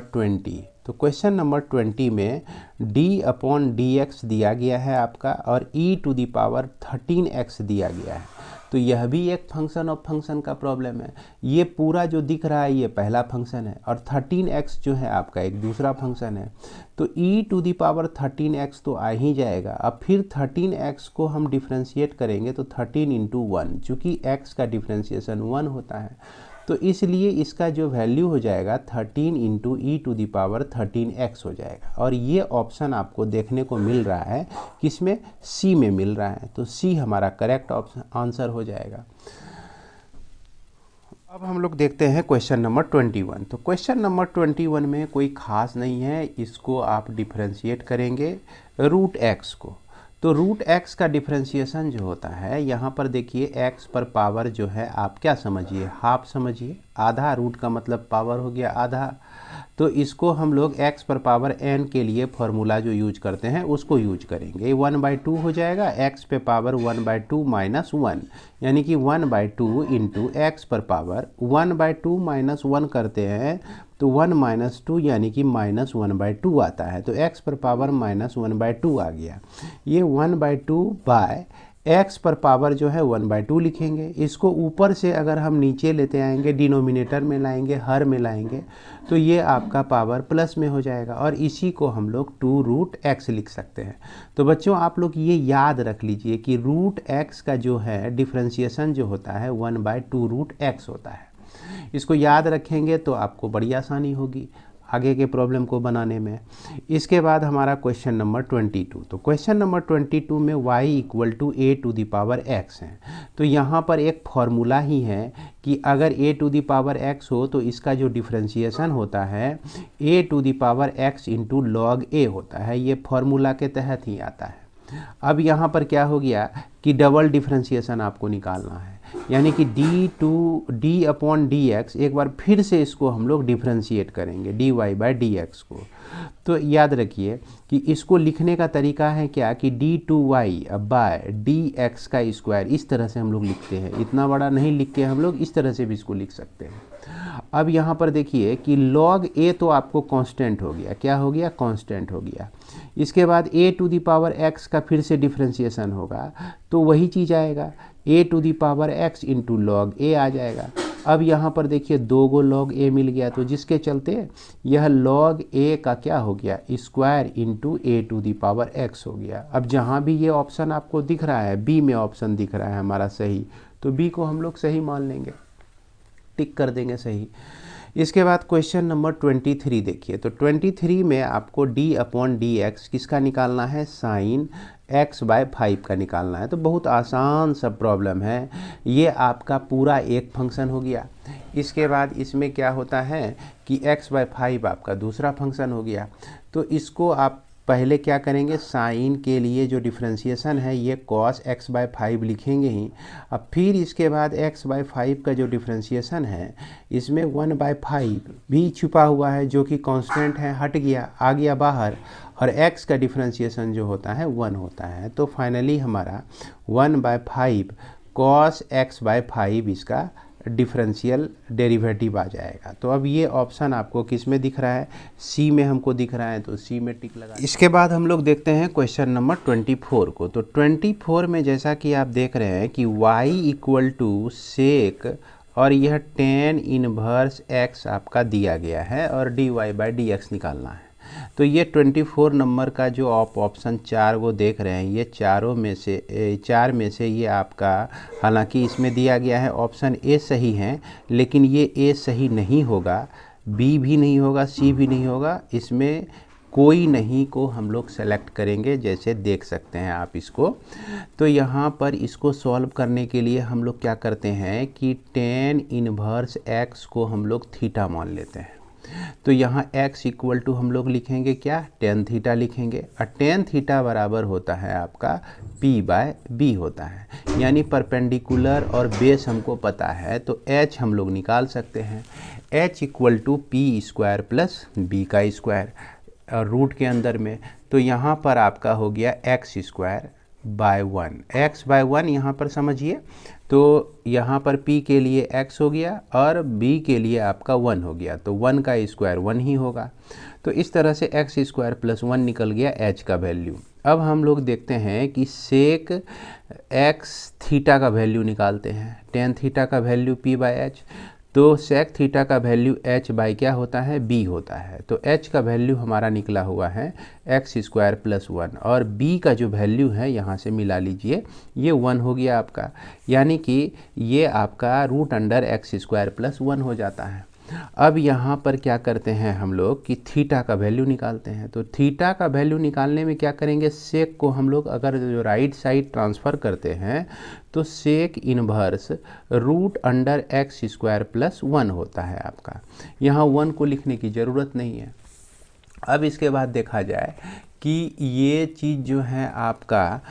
20। तो क्वेश्चन नंबर 20 में d/dx दिया गया है आपका, और e⁻13x दिया गया है। तो यह भी एक फंक्शन ऑफ फंक्शन का प्रॉब्लम है। ये पूरा जो दिख रहा है ये पहला फंक्शन है, और 13x जो है आपका एक दूसरा फंक्शन है। तो e⁻13x तो आ ही जाएगा। अब फिर 13x को हम डिफ्रेंशिएट करेंगे तो 13 इंटू 1, चूँकि x का डिफ्रेंशिएशन 1 होता है, तो इसलिए इसका जो वैल्यू हो जाएगा 13 इंटू e⁻13x हो जाएगा। और ये ऑप्शन आपको देखने को मिल रहा है किसमें, सी में मिल रहा है। तो सी हमारा करेक्ट ऑप्शन आंसर हो जाएगा। अब हम लोग देखते हैं क्वेश्चन नंबर 21। तो क्वेश्चन नंबर 21 में कोई खास नहीं है, इसको आप डिफ्रेंशिएट करेंगे √x को। तो √x का डिफ्रेंशिएशन जो होता है, यहाँ पर देखिए x पर पावर जो है आप क्या समझिए, हाफ समझिए। आधा, रूट का मतलब पावर हो गया आधा। तो इसको हम लोग x पर पावर n के लिए फॉर्मूला जो यूज करते हैं उसको यूज करेंगे। 1/2 हो जाएगा, x पे पावर 1/2 - 1, यानी कि 1/2 इंटू x पर पावर 1/2 - 1 करते हैं तो 1 - 2 यानी कि -1/2 आता है। तो x पर पावर -1/2 आ गया। ये 1/2 बाय x पर पावर जो है 1/2 लिखेंगे। इसको ऊपर से अगर हम नीचे लेते आएंगे, डिनोमिनेटर में लाएंगे, हर में लाएंगे, तो ये आपका पावर प्लस में हो जाएगा, और इसी को हम लोग 2√x लिख सकते हैं। तो बच्चों आप लोग ये याद रख लीजिए कि √x का जो है डिफ्रेंशिएशन जो होता है 1/2√x होता है। इसको याद रखेंगे तो आपको बड़ी आसानी होगी आगे के प्रॉब्लम को बनाने में। इसके बाद हमारा क्वेश्चन नंबर 22। तो क्वेश्चन नंबर 22 में y = a⁻x है। तो यहाँ पर एक फॉर्मूला ही है कि अगर a⁻x हो तो इसका जो डिफ्रेंशिएशन होता है a⁻x इंटू log a होता है। ये फॉर्मूला के तहत ही आता है। अब यहाँ पर क्या हो गया कि डबल डिफ्रेंशिएशन आपको निकालना है, यानी कि d/dx एक बार फिर से इसको हम लोग डिफ्रेंशिएट करेंगे dy/dx को। तो याद रखिए कि इसको लिखने का तरीका है क्या कि d2y/dx का स्क्वायर, इस तरह से हम लोग लिखते हैं। इतना बड़ा नहीं लिख के हम लोग इस तरह से भी इसको लिख सकते हैं। अब यहाँ पर देखिए कि log a तो आपको कांस्टेंट हो गया, क्या हो गया, कांस्टेंट हो गया। इसके बाद a⁻x का फिर से डिफ्रेंशिएशन होगा तो वही चीज़ आएगा, a⁻x इंटू log a आ जाएगा। अब यहाँ पर देखिए 2 गो log a मिल गया, तो जिसके चलते यह log a का क्या हो गया, स्क्वायर इंटू a⁻x हो गया। अब जहाँ भी ये ऑप्शन आपको दिख रहा है, बी में ऑप्शन दिख रहा है हमारा सही, तो बी को हम लोग सही मान लेंगे, टिक कर देंगे सही। इसके बाद क्वेश्चन नंबर 23 देखिए। तो 23 में आपको d/dx किसका निकालना है, साइन x/5 का निकालना है। तो बहुत आसान सा प्रॉब्लम है, ये आपका पूरा एक फंक्शन हो गया। इसके बाद इसमें क्या होता है कि x/5 आपका दूसरा फंक्शन हो गया। तो इसको आप पहले क्या करेंगे, साइन के लिए जो डिफ्रेंशिएशन है ये cos x/5 लिखेंगे ही। अब फिर इसके बाद x/5 का जो डिफ्रेंशिएशन है इसमें 1/5 भी छुपा हुआ है जो कि कांस्टेंट है, हट गया, आ गया बाहर, और x का डिफ्रेंशिएशन जो होता है 1 होता है। तो फाइनली हमारा 1/5 cos x/5 इसका डिफरेंशियल डेरिवेटिव आ जाएगा। तो अब ये ऑप्शन आपको किस में दिख रहा है, सी में हमको दिख रहा है, तो सी में टिक लगा। इसके बाद हम लोग देखते हैं क्वेश्चन नंबर 24 को। तो 24 में जैसा कि आप देख रहे हैं कि y = sec और यह tan इनवर्स x आपका दिया गया है और dy/dx निकालना है। तो ये 24 नंबर का जो आप ऑप्शन 4 वो देख रहे हैं, ये 4 में से ये आपका, हालांकि इसमें दिया गया है ऑप्शन ए सही है, लेकिन ये ए सही नहीं होगा। बी भी नहीं होगा, सी भी नहीं होगा, इसमें कोई नहीं को हम लोग सेलेक्ट करेंगे, जैसे देख सकते हैं आप इसको। तो यहाँ पर इसको सॉल्व करने के लिए हम लोग क्या करते हैं कि tan इनवर्स x को हम लोग थीटा मान लेते हैं। तो यहाँ x इक्वल टू हम लोग लिखेंगे क्या, tan थीटा लिखेंगे, और tan थीटा बराबर होता है आपका p/b होता है, यानी परपेंडिकुलर और बेस हमको पता है, तो h हम लोग निकाल सकते हैं, h equal to p² plus b का स्क्वायर और रूट के अंदर में। तो यहाँ पर आपका हो गया x²/1, x/1 यहाँ पर समझिए। तो यहाँ पर p के लिए x हो गया और b के लिए आपका 1 हो गया, तो 1 का स्क्वायर 1 ही होगा। तो इस तरह से x² प्लस 1 निकल गया h का वैल्यू। अब हम लोग देखते हैं कि सेक x थीटा का वैल्यू निकालते हैं, tan थीटा का वैल्यू p/h। तो सेक थीटा का वैल्यू h बाई क्या होता है, b होता है। तो h का वैल्यू हमारा निकला हुआ है x² प्लस 1, और b का जो वैल्यू है यहाँ से मिला लीजिए, ये 1 हो गया आपका, यानी कि ये आपका √x² प्लस 1 हो जाता है। अब यहाँ पर क्या करते हैं हम लोग कि थीटा का वैल्यू निकालते हैं। तो थीटा का वैल्यू निकालने में क्या करेंगे, सेक को हम लोग अगर जो राइट साइड ट्रांसफ़र करते हैं तो सेक इनवर्स √x² प्लस 1 होता है आपका। यहाँ 1 को लिखने की ज़रूरत नहीं है। अब इसके बाद देखा जाए कि ये चीज़ जो है आपका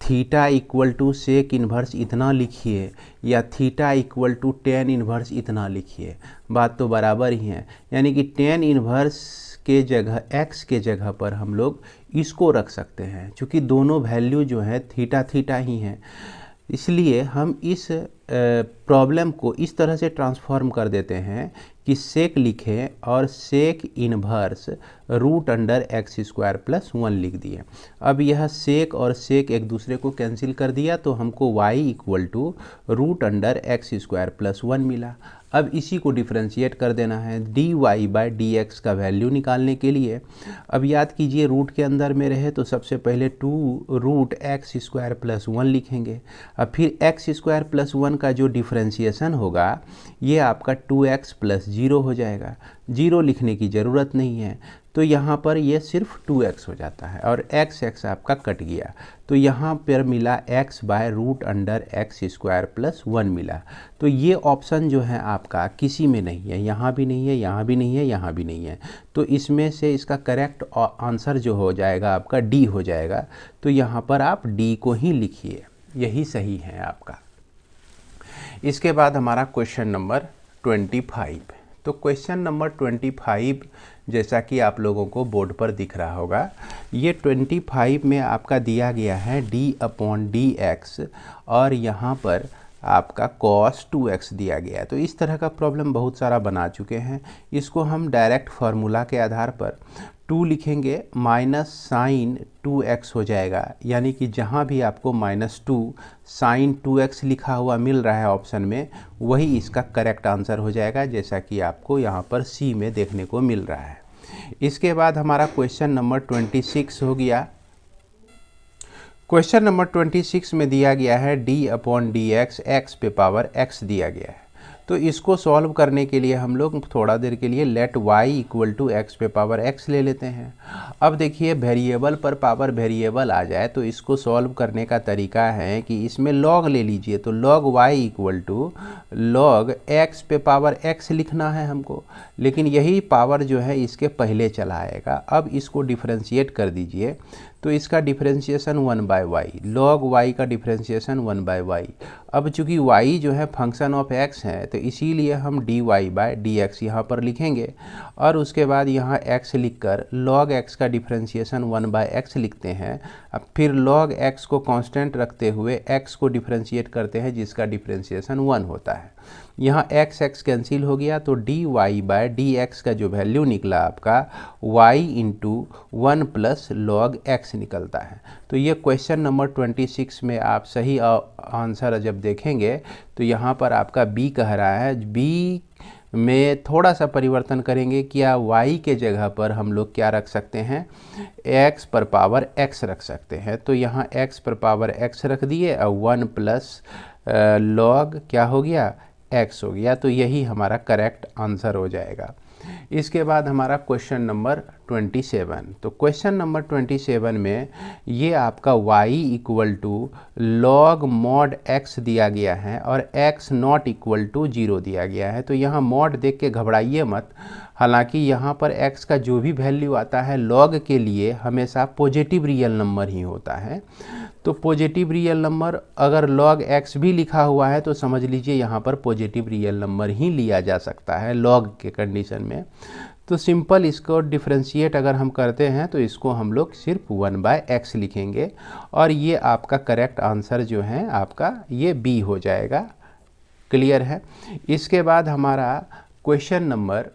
theta equal to sec inverse इतना लिखिए या theta equal to tan inverse इतना लिखिए, बात तो बराबर ही है। यानी कि tan इन्वर्स के जगह x के जगह पर हम लोग इसको रख सकते हैं, क्योंकि दोनों वैल्यू जो है थीटा थीटा ही हैं। इसलिए हम इस प्रॉब्लम को इस तरह से ट्रांसफॉर्म कर देते हैं कि सेक लिखें और सेक इनवर्स √x² प्लस 1 लिख दिए। अब यह सेक और सेक एक दूसरे को कैंसिल कर दिया, तो हमको y equal to √x² plus 1 मिला। अब इसी को डिफ्रेंशिएट कर देना है dy/dx का वैल्यू निकालने के लिए। अब याद कीजिए, रूट के अंदर में रहे तो सबसे पहले 2√x² प्लस 1 लिखेंगे। अब फिर x² प्लस 1 का जो डिफ्रेंशिएशन होगा ये आपका 2x प्लस 0 हो जाएगा। 0 लिखने की ज़रूरत नहीं है, तो यहाँ पर ये सिर्फ 2x हो जाता है और x आपका कट गया, तो यहाँ पर मिला x/√x² प्लस 1 मिला। तो ये ऑप्शन जो है आपका किसी में नहीं है, यहाँ भी नहीं है, यहाँ भी नहीं है, यहाँ भी नहीं है। तो इसमें से इसका करेक्ट आंसर जो हो जाएगा आपका D हो जाएगा। तो यहाँ पर आप D को ही लिखिए, यही सही है आपका। इसके बाद हमारा क्वेश्चन नंबर 25। तो क्वेश्चन नंबर 25 जैसा कि आप लोगों को बोर्ड पर दिख रहा होगा, ये 25 में आपका दिया गया है d/dx और यहाँ पर आपका cos 2x दिया गया है। तो इस तरह का प्रॉब्लम बहुत सारा बना चुके हैं। इसको हम डायरेक्ट फार्मूला के आधार पर 2 लिखेंगे, माइनस साइन 2x हो जाएगा, यानी कि जहाँ भी आपको -2 साइन 2x लिखा हुआ मिल रहा है ऑप्शन में, वही इसका करेक्ट आंसर हो जाएगा, जैसा कि आपको यहाँ पर सी में देखने को मिल रहा है। इसके बाद हमारा क्वेश्चन नंबर 26 हो गया। क्वेश्चन नंबर 26 में दिया गया है d/dx x पे पावर x दिया गया है। तो इसको सॉल्व करने के लिए हम लोग थोड़ा देर के लिए let y equal to x पे पावर x ले लेते हैं। अब देखिए, वेरिएबल पर पावर वेरिएबल आ जाए तो इसको सॉल्व करने का तरीका है कि इसमें log ले लीजिए। तो log y equal to log x पे पावर x लिखना है हमको, लेकिन यही पावर जो है इसके पहले चला आएगा। अब इसको डिफ्रेंशिएट कर दीजिए, तो इसका डिफ्रेंशिएशन 1/y, log y का डिफ्रेंशिएशन 1/y। अब चूंकि y जो है फंक्शन ऑफ x है, तो इसीलिए हम dy/dx यहाँ पर लिखेंगे और उसके बाद यहाँ x लिखकर log x का डिफ्रेंशिएशन 1/x लिखते हैं। अब फिर log x को कांस्टेंट रखते हुए x को डिफ्रेंशिएट करते हैं, जिसका डिफ्रेंशिएशन 1 होता है। यहाँ x कैंसिल हो गया, तो dy/dx का जो वैल्यू निकला आपका y into 1 plus log x निकलता है। तो ये क्वेश्चन नंबर 26 में आप सही आंसर जब देखेंगे तो यहाँ पर आपका B कह रहा है। B में थोड़ा सा परिवर्तन करेंगे, क्या y के जगह पर हम लोग क्या रख सकते हैं, x पर पावर x रख सकते हैं। तो यहाँ x पर पावर x रख दिए और 1 प्लस log क्या हो गया, x हो गया। तो यही हमारा करेक्ट आंसर हो जाएगा। इसके बाद हमारा क्वेश्चन नंबर 27। तो क्वेश्चन नंबर 27 में ये आपका y equal to log mod x दिया गया है और x नॉट इक्वल टू 0 दिया गया है। तो यहाँ मॉड देख के घबराइए मत, हालांकि यहाँ पर x का जो भी वैल्यू आता है लॉग के लिए हमेशा पॉजिटिव रियल नंबर ही होता है। तो पॉजिटिव रियल नंबर अगर लॉग x भी लिखा हुआ है तो समझ लीजिए यहाँ पर पॉजिटिव रियल नंबर ही लिया जा सकता है लॉग के कंडीशन में। तो सिंपल इसको डिफ्रेंशिएट अगर हम करते हैं तो इसको हम लोग सिर्फ 1/x लिखेंगे और ये आपका करेक्ट आंसर जो है आपका ये बी हो जाएगा। क्लियर है। इसके बाद हमारा क्वेश्चन नंबर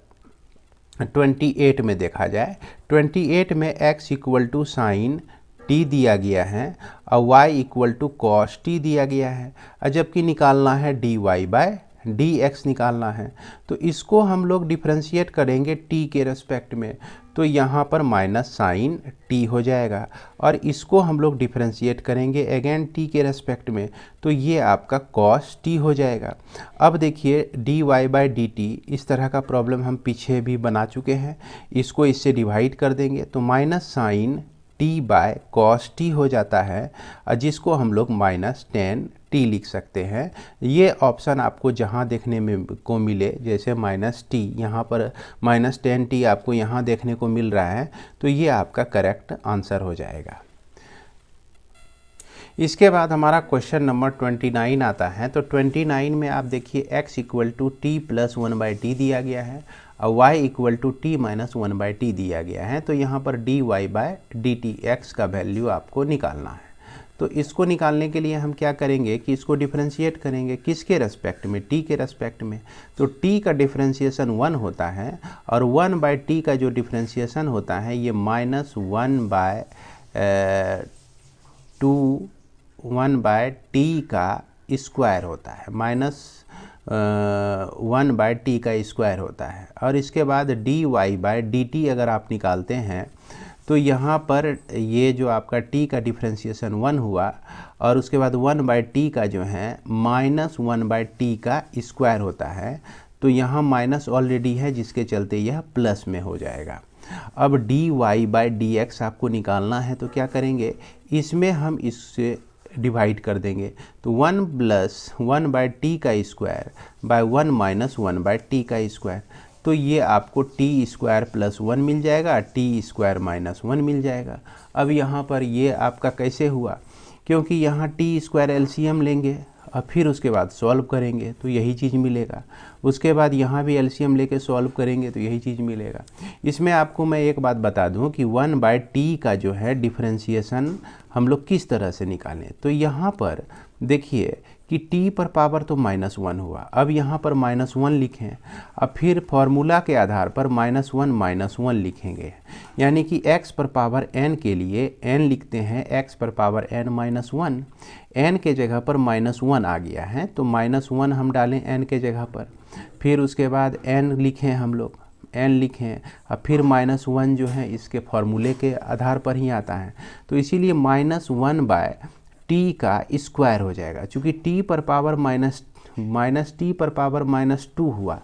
28 में देखा जाए। 28 में x equal to sine t दिया गया है और y equal to cos t दिया गया है, जबकि निकालना है dy/dx निकालना है। तो इसको हम लोग डिफ्रेंशिएट करेंगे t के रेस्पेक्ट में, तो यहाँ पर माइनस साइन t हो जाएगा और इसको हम लोग डिफ्रेंशिएट करेंगे अगेन t के रेस्पेक्ट में, तो ये आपका cos t हो जाएगा। अब देखिए dy/dt इस तरह का प्रॉब्लम हम पीछे भी बना चुके हैं, इसको इससे डिवाइड कर देंगे तो माइनस साइन t/cos t हो जाता है, जिसको हम लोग -10t लिख सकते हैं। ये ऑप्शन आपको जहाँ देखने में को मिले, जैसे -t यहाँ पर -10t आपको यहाँ देखने को मिल रहा है, तो ये आपका करेक्ट आंसर हो जाएगा। इसके बाद हमारा क्वेश्चन नंबर 29 आता है। तो 29 में आप देखिए x equal to t plus 1/t दिया गया है और y equal to t minus 1/t दिया गया है। तो यहाँ पर dy/dt x का वैल्यू आपको निकालना है। तो इसको निकालने के लिए हम क्या करेंगे कि इसको डिफरेंशिएट करेंगे, किसके रेस्पेक्ट में, t के रेस्पेक्ट में। तो t का डिफरेंशिएशन 1 होता है और 1/t का जो डिफरेंशिएशन होता है ये -1/t का स्क्वायर होता है, -1/t का स्क्वायर होता है। और इसके बाद dy/dt अगर आप निकालते हैं तो यहाँ पर ये जो आपका t का डिफरेंशिएशन 1 हुआ और उसके बाद 1/t का जो है -1/t का स्क्वायर होता है। तो यहाँ माइनस ऑलरेडी है जिसके चलते यह प्लस में हो जाएगा। अब dy/dx आपको निकालना है, तो क्या करेंगे, इसमें हम इससे डिवाइड कर देंगे। तो 1 + 1/t का स्क्वायर बाय 1 - 1/t का स्क्वायर, तो ये आपको t² + 1 मिल जाएगा, t² - 1 मिल जाएगा। अब यहाँ पर ये आपका कैसे हुआ, क्योंकि यहाँ t² एलसीएम लेंगे और फिर उसके बाद सॉल्व करेंगे तो यही चीज़ मिलेगा। उसके बाद यहाँ भी एलसीएम लेके सॉल्व करेंगे तो यही चीज़ मिलेगा। इसमें आपको मैं एक बात बता दूँ कि 1/t का जो है डिफरेंशिएशन हम लोग किस तरह से निकालें। तो यहाँ पर देखिए कि t पर पावर तो -1 हुआ, अब यहाँ पर -1 लिखें, अब फिर फॉर्मूला के आधार पर -1 लिखेंगे, यानी कि x पर पावर n के लिए n लिखते हैं x पर पावर n -1, n के जगह पर -1 आ गया है तो -1 हम डालें n के जगह पर, फिर उसके बाद n लिखें, हम लोग n लिखें, अब फिर -1 जो है इसके फॉर्मूले के आधार पर ही आता है, तो इसीलिए -1/t का स्क्वायर हो जाएगा। चूँकि t पर पावर -t पर पावर -2 हुआ,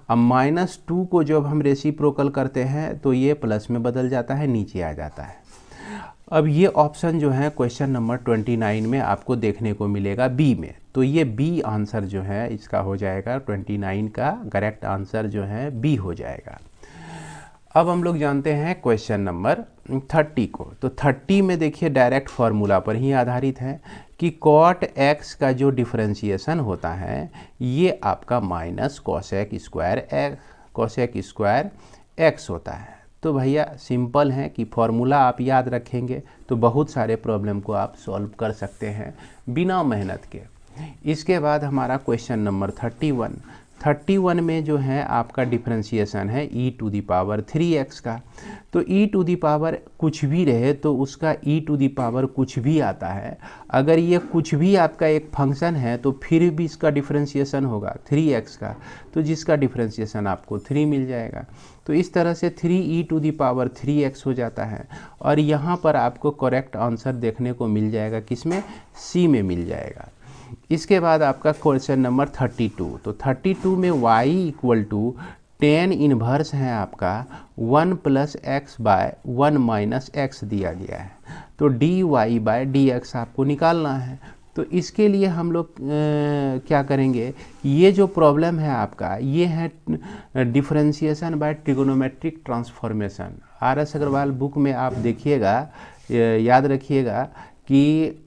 अब -2 को जब हम रेसिप्रोकल करते हैं तो ये प्लस में बदल जाता है, नीचे आ जाता है। अब ये ऑप्शन जो है क्वेश्चन नंबर 29 में आपको देखने को मिलेगा बी में, तो ये बी आंसर जो है इसका हो जाएगा, 29 का करेक्ट आंसर जो है बी हो जाएगा। अब हम लोग जानते हैं क्वेश्चन नंबर 30 को। तो 30 में देखिए डायरेक्ट फार्मूला पर ही आधारित है कि cot x का जो डिफरेंशिएशन होता है ये आपका -cosec स्क्वायर x होता है। तो भैया सिंपल है कि फॉर्मूला आप याद रखेंगे तो बहुत सारे प्रॉब्लम को आप सॉल्व कर सकते हैं बिना मेहनत के। इसके बाद हमारा क्वेश्चन नंबर 31 में जो है आपका डिफरेंशिएशन है e⁻3x का। तो e⁻ कुछ भी रहे तो उसका e⁻ कुछ भी आता है, अगर ये कुछ भी आपका एक फंक्शन है तो फिर भी इसका डिफरेंशिएशन होगा 3x का, तो जिसका डिफरेंशिएशन आपको 3 मिल जाएगा। तो इस तरह से 3e⁻3x हो जाता है और यहाँ पर आपको करेक्ट आंसर देखने को मिल जाएगा, किसमें, सी में मिल जाएगा। इसके बाद आपका क्वेश्चन नंबर 32। तो 32 में y equal to tan inverse है आपका 1 + x/1 - x दिया गया है, तो dy/dx आपको निकालना है। तो इसके लिए हम लोग क्या करेंगे, ये जो प्रॉब्लम है आपका ये है differentiation by trigonometric transformation. RS Agarwal book में आप देखिएगा, याद रखिएगा कि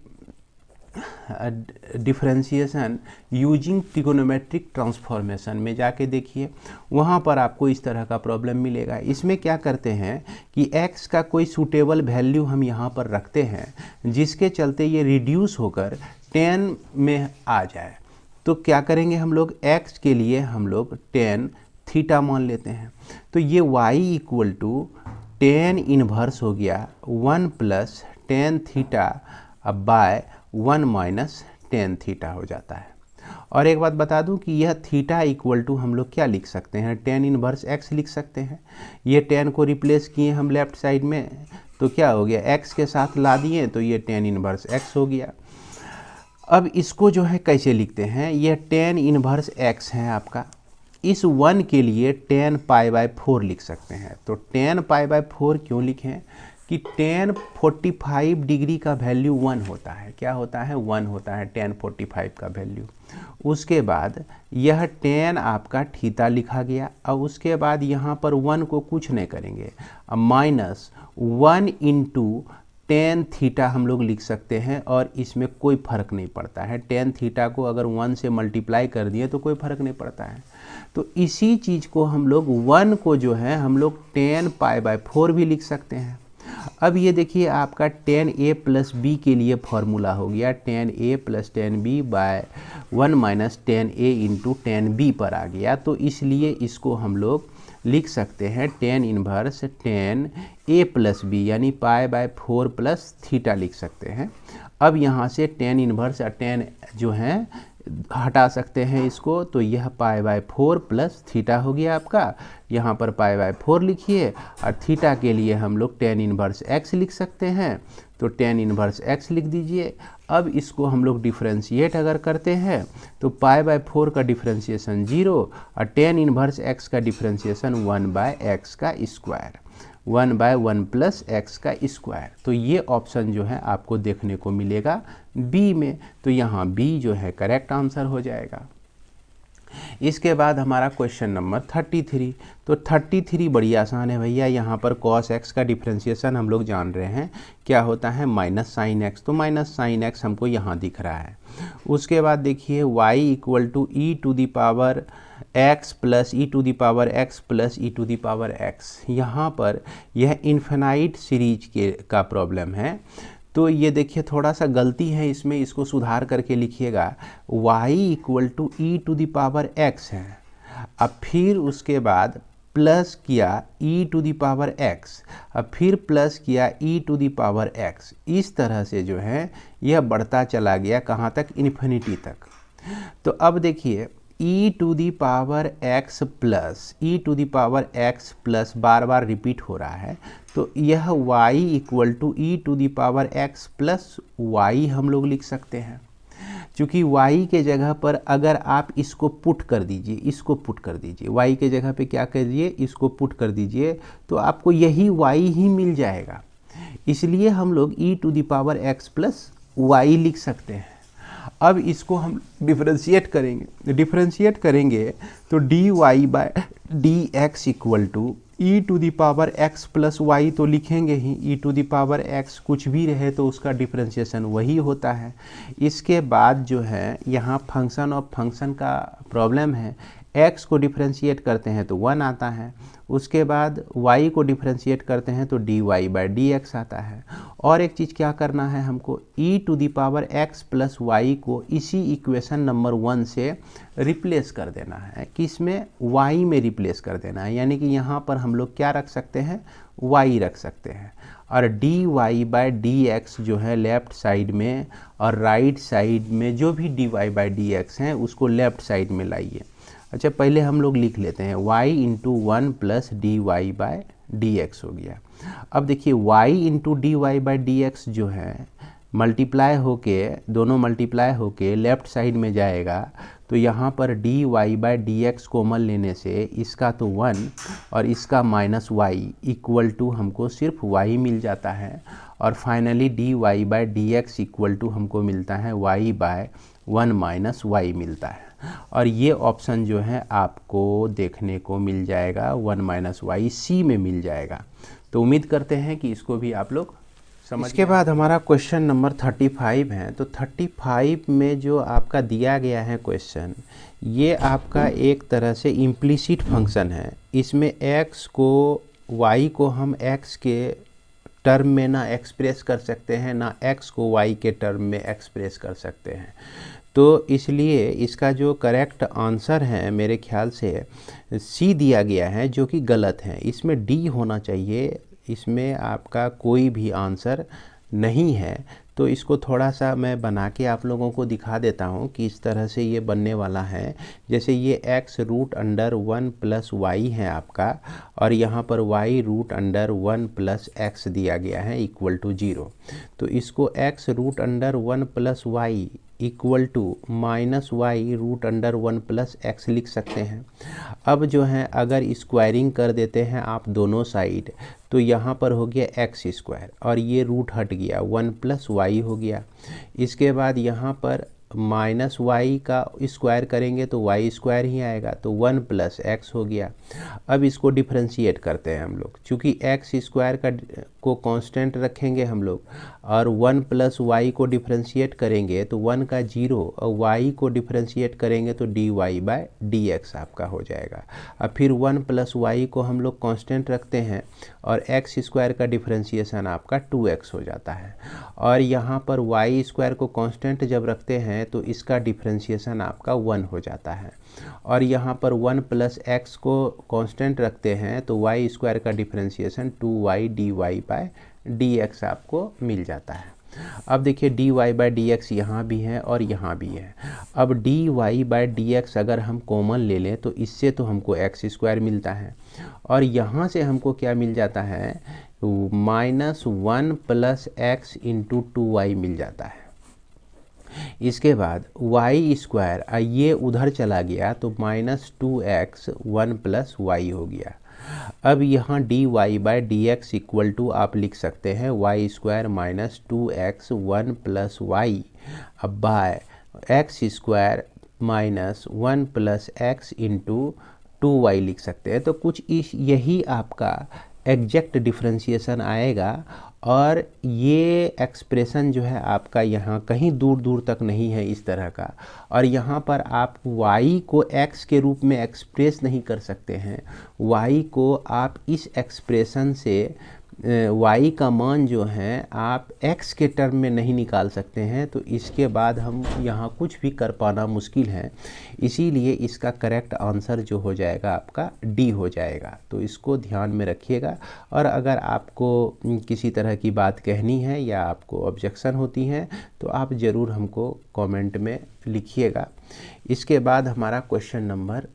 डिफरेंशिएशन यूजिंग ट्रिगोनोमेट्रिक ट्रांसफॉर्मेशन में जाके देखिए, वहाँ पर आपको इस तरह का प्रॉब्लम मिलेगा। इसमें क्या करते हैं कि x का कोई सूटेबल वैल्यू हम यहाँ पर रखते हैं, जिसके चलते ये रिड्यूस होकर 10 में आ जाए। तो क्या करेंगे हम लोग, x के लिए हम लोग tan थीटा मान लेते हैं। तो ये y = tan इनवर्स हो गया 1 + tan θ/1 - tan थीटा हो जाता है। और एक बात बता दूं कि यह थीटा = हम लोग क्या लिख सकते हैं, tan इनवर्स x लिख सकते हैं। ये tan को रिप्लेस किए हम लेफ्ट साइड में, तो क्या हो गया, x के साथ ला दिए तो ये tan इनवर्स x हो गया। अब इसको जो है कैसे लिखते हैं, यह tan इनवर्स x है आपका, इस 1 के लिए tan π/4 लिख सकते हैं। तो tan π/4 क्यों लिखें कि tan 45 डिग्री का वैल्यू 1 होता है। क्या होता है, 1 होता है tan 45 का वैल्यू। उसके बाद यह tan आपका थीटा लिखा गया। अब उसके बाद यहाँ पर 1 को कुछ नहीं करेंगे, अब -1 × tan थीटा हम लोग लिख सकते हैं, और इसमें कोई फ़र्क नहीं पड़ता है। tan थीटा को अगर 1 से मल्टीप्लाई कर दिए तो कोई फ़र्क नहीं पड़ता है। तो इसी चीज़ को हम लोग 1 को जो है हम लोग tan π/4 भी लिख सकते हैं। अब ये देखिए आपका tan a + b के लिए फॉर्मूला हो गया, tan a + tan b/1 - tan a × tan b पर आ गया। तो इसलिए इसको हम लोग लिख सकते हैं tan inverse tan a + b यानी π/4 + थीटा लिख सकते हैं। अब यहाँ से tan इनवर्स और tan जो है हटा सकते हैं इसको, तो यह π/4 + थीटा हो गया आपका। यहाँ पर π/4 लिखिए, और थीटा के लिए हम लोग tan इनवर्स x लिख सकते हैं, तो tan इनवर्स x लिख दीजिए। अब इसको हम लोग डिफरेंशिएट अगर करते हैं तो π/4 का डिफरेंशिएशन 0 और tan इनवर्स x का डिफरेंशिएशन 1/x का स्क्वायर, 1/1 + x का स्क्वायर। तो ये ऑप्शन जो है आपको देखने को मिलेगा बी में। तो यहाँ बी जो है करेक्ट आंसर हो जाएगा। इसके बाद हमारा क्वेश्चन नंबर 33। तो 33 बड़ी आसान है भैया। यहाँ पर cos x का डिफरेंशिएशन हम लोग जान रहे हैं क्या होता है, -sin x। तो -sin x हमको यहाँ दिख रहा है। उसके बाद देखिए y = e⁻x + e⁻x + e⁻x। यहाँ पर यह इन्फिनाइट सीरीज का प्रॉब्लम है। तो ये देखिए थोड़ा सा गलती है इसमें, इसको सुधार करके लिखिएगा। y = e⁻x है, अब फिर उसके बाद प्लस किया e⁻x, अब फिर प्लस किया e⁻x। इस तरह से जो है यह बढ़ता चला गया कहाँ तक, इन्फिनिटी तक। तो अब देखिए e⁻x प्लस बार बार रिपीट हो रहा है, तो यह y = e⁻x + y हम लोग लिख सकते हैं। क्योंकि y के जगह पर अगर आप इसको पुट कर दीजिए, इसको पुट कर दीजिए, y के जगह पे क्या करिए, इसको पुट कर दीजिए, तो आपको यही y ही मिल जाएगा। इसलिए हम लोग e⁻x + y लिख सकते हैं। अब इसको हम डिफरेंशिएट करेंगे तो dy/dx = e⁻x + y तो लिखेंगे ही, e⁻x कुछ भी रहे तो उसका डिफरेंशिएशन वही होता है। इसके बाद जो है यहाँ फंक्शन ऑफ फंक्शन का प्रॉब्लम है, x को डिफरेंशिएट करते हैं तो 1 आता है, उसके बाद y को डिफरेंशिएट करते हैं तो dy/dx आता है। और एक चीज़ क्या करना है हमको, e⁻x + y को इसी इक्वेशन नंबर 1 से रिप्लेस कर देना है, किसमें, y में रिप्लेस कर देना है। यानी कि यहाँ पर हम लोग क्या रख सकते हैं, y रख सकते हैं। और dy/dx जो है लेफ़्ट साइड में और राइट साइड में जो भी dy/dx हैं उसको लेफ़्ट साइड में लाइए। अच्छा पहले हम लोग लिख लेते हैं y × 1 + dy/dx हो गया। अब देखिए y × dy/dx जो है मल्टीप्लाई होके, दोनों मल्टीप्लाई होके लेफ़्ट साइड में जाएगा, तो यहाँ पर d Y by D x common लेने से इसका तो 1 और इसका माइनस वाई इक्वल टू हमको सिर्फ वाई मिल जाता है। और finally d Y by D x equal to हमको मिलता है वाई बाय 1 माइनस वाई मिलता है। और ये ऑप्शन जो है आपको देखने को मिल जाएगा 1 माइनस वाई सी में मिल जाएगा। तो उम्मीद करते हैं कि इसको भी आप लोग समझ। इसके बाद हमारा क्वेश्चन नंबर 35 है। तो 35 में जो आपका दिया गया है क्वेश्चन, ये आपका एक तरह से इम्प्लिसिट फंक्शन है। इसमें x को y को हम x के टर्म में ना एक्सप्रेस कर सकते हैं, ना x को y के टर्म में एक्सप्रेस कर सकते हैं। तो इसलिए इसका जो करेक्ट आंसर है मेरे ख्याल से सी दिया गया है, जो कि गलत है। इसमें डी होना चाहिए, इसमें आपका कोई भी आंसर नहीं है। तो इसको थोड़ा सा मैं बना के आप लोगों को दिखा देता हूँ कि इस तरह से ये बनने वाला है। जैसे ये x root under 1 plus y है आपका, और यहाँ पर y root under 1 plus x दिया गया है इक्वल टू 0। तो इसको x root under 1 plus y equal to minus y root under 1 plus x लिख सकते हैं। अब जो है अगर स्क्वायरिंग कर देते हैं आप दोनों साइड, तो यहाँ पर हो गया एक्स स्क्वायर और ये रूट हट गया 1 प्लस वाई हो गया। इसके बाद यहाँ पर माइनस वाई का स्क्वायर करेंगे तो वाई स्क्वायर ही आएगा, तो 1 प्लस एक्स हो गया। अब इसको डिफ्रेंशिएट करते हैं हम लोग, चूँकि एक्स स्क्वायर को कांस्टेंट रखेंगे हम लोग, और 1 प्लस वाई को डिफ्रेंशिएट करेंगे तो 1 का 0, और वाई को डिफ्रेंशिएट करेंगे तो D y by d x आपका हो जाएगा। अब फिर 1 प्लस वाई को हम लोग कांस्टेंट रखते हैं और एक्स स्क्वायर का डिफ्रेंशिएशन आपका 2x हो जाता है। और यहाँ पर वाई स्क्वायर को कांस्टेंट जब रखते हैं तो इसका डिफ्रेंशिएशन आपका 1 हो जाता है। और यहाँ पर 1 प्लस एक्स को कांस्टेंट रखते हैं तो वाई स्क्वायर का differentiation 2y d y by d x आपको मिल जाता है। अब देखिए d Y by D x यहाँ भी है और यहाँ भी है। अब d Y by D x अगर हम कॉमन ले लें तो इससे तो हमको एक्स स्क्वायर मिलता है, और यहाँ से हमको क्या मिल जाता है, minus 1 plus X into 2y मिल जाता है। इसके बाद वाई स्क्वायर ये उधर चला गया तो माइनस 2x 1 प्लस वाई हो गया। अब यहाँ D Y by D x equal to आप लिख सकते हैं Y square minus 2x 1 plus Y अब by x square minus 1 plus X into 2y लिख सकते हैं। तो कुछ यही आपका एग्जैक्ट डिफ्रेंशिएशन आएगा, और ये एक्सप्रेशन जो है आपका यहाँ कहीं दूर दूर तक नहीं है इस तरह का। और यहाँ पर आप y को x के रूप में एक्सप्रेस नहीं कर सकते हैं, y को आप इस एक्सप्रेशन से y का मान जो है आप x के टर्म में नहीं निकाल सकते हैं। तो इसके बाद हम यहाँ कुछ भी कर पाना मुश्किल है, इसीलिए इसका करेक्ट आंसर जो हो जाएगा आपका डी हो जाएगा। तो इसको ध्यान में रखिएगा, और अगर आपको किसी तरह की बात कहनी है या आपको ऑब्जेक्शन होती है तो आप ज़रूर हमको कमेंट में लिखिएगा। इसके बाद हमारा क्वेश्चन नंबर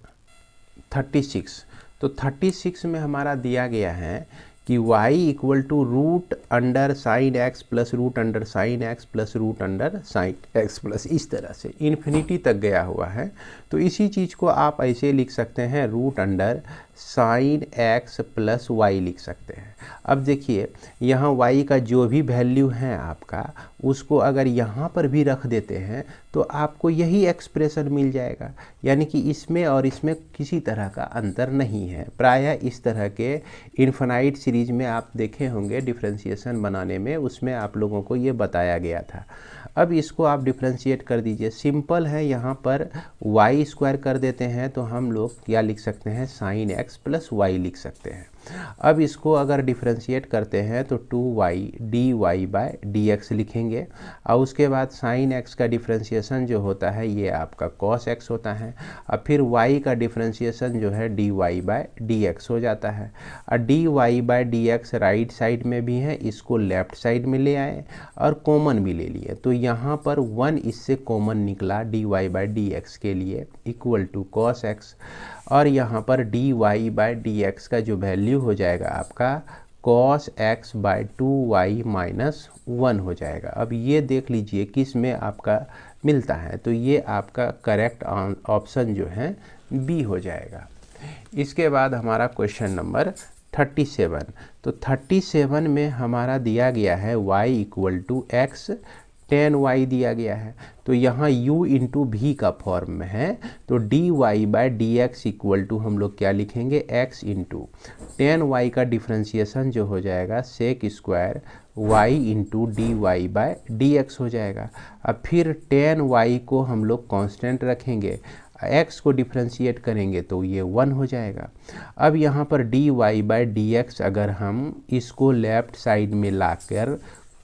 36। तो 36 में हमारा दिया गया है कि y equal to root under sine x plus root under sine x plus root under sine x plus, इस तरह से इन्फिनिटी तक गया हुआ है। तो इसी चीज़ को आप ऐसे लिख सकते हैं, root under sine x plus y लिख सकते हैं। अब देखिए यहाँ y का जो भी वैल्यू है आपका, उसको अगर यहाँ पर भी रख देते हैं तो आपको यही एक्सप्रेशन मिल जाएगा, यानी कि इसमें और इसमें किसी तरह का अंतर नहीं है। प्रायः इस तरह के इन्फिनाइट सीरीज में आप देखे होंगे डिफ्रेंशिएशन बनाने में, उसमें आप लोगों को ये बताया गया था। अब इसको आप डिफ्रेंशिएट कर दीजिए, सिंपल है। यहाँ पर वाई स्क्वायर कर देते हैं तो हम लोग क्या लिख सकते हैं, साइन एक्स प्लस वाई लिख सकते हैं। अब इसको अगर डिफ्रेंशिएट करते हैं तो 2y d y by d x लिखेंगे, और उसके बाद साइन एक्स का डिफ्रेंशिएशन जो होता है ये आपका कॉस एक्स होता है। अब फिर y का डिफ्रेंशिएशन जो है d y by d x हो जाता है, और d y by d x right side में भी है, इसको लेफ्ट साइड में ले आए और कॉमन भी ले लिए। तो यहाँ पर 1 इससे कॉमन निकला d y by d x के लिए इक्वल टू कॉस एक्स, और यहाँ पर d y by d x का जो वैल्यू हो जाएगा आपका cos x bye 2y minus 1 हो जाएगा। अब ये देख लीजिए किस में आपका मिलता है, तो ये आपका करेक्ट ऑप्शन जो है बी हो जाएगा। इसके बाद हमारा क्वेश्चन नंबर 37। तो 37 में हमारा दिया गया है y equal to x, tan y दिया गया है, तो यहाँ u इंटू भी का फॉर्म में है, तो dy by d x equal to हम लोग क्या लिखेंगे, x इंटू tan y का डिफ्रेंशिएशन जो हो जाएगा sec square y into d y by d x हो जाएगा। अब फिर tan y को हम लोग कांस्टेंट रखेंगे, x को डिफ्रेंशिएट करेंगे तो ये 1 हो जाएगा। अब यहाँ पर dy बाय डी एक्स अगर हम इसको लेफ़्ट साइड में लाकर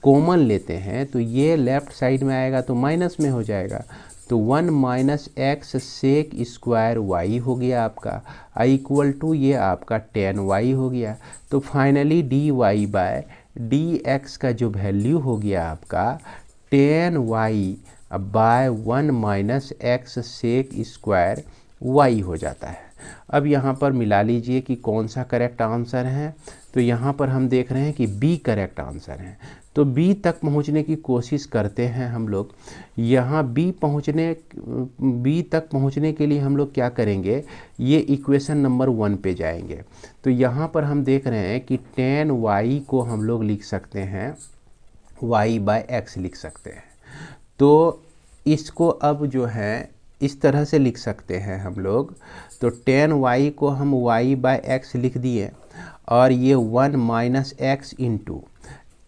कॉमन लेते हैं तो ये लेफ़्ट साइड में आएगा तो माइनस में हो जाएगा, तो 1 minus x sec square y हो गया आपका, आई इक्वल टू ये आपका tan y हो गया। तो finally dy by d x का जो वैल्यू हो गया आपका tan y by 1 minus x sec square y हो जाता है। अब यहाँ पर मिला लीजिए कि कौन सा करेक्ट आंसर है, तो यहाँ पर हम देख रहे हैं कि बी करेक्ट आंसर है। तो बी तक पहुँचने की कोशिश करते हैं हम लोग। यहाँ बी तक पहुँचने के लिए हम लोग क्या करेंगे, ये इक्वेशन नंबर 1 पे जाएंगे। तो यहाँ पर हम देख रहे हैं कि tan y को हम लोग लिख सकते हैं y बाय एक्स लिख सकते हैं, तो इसको अब जो है इस तरह से लिख सकते हैं हम लोग। तो tan y को हम y बाय एक्स लिख दिए और ये 1 minus x into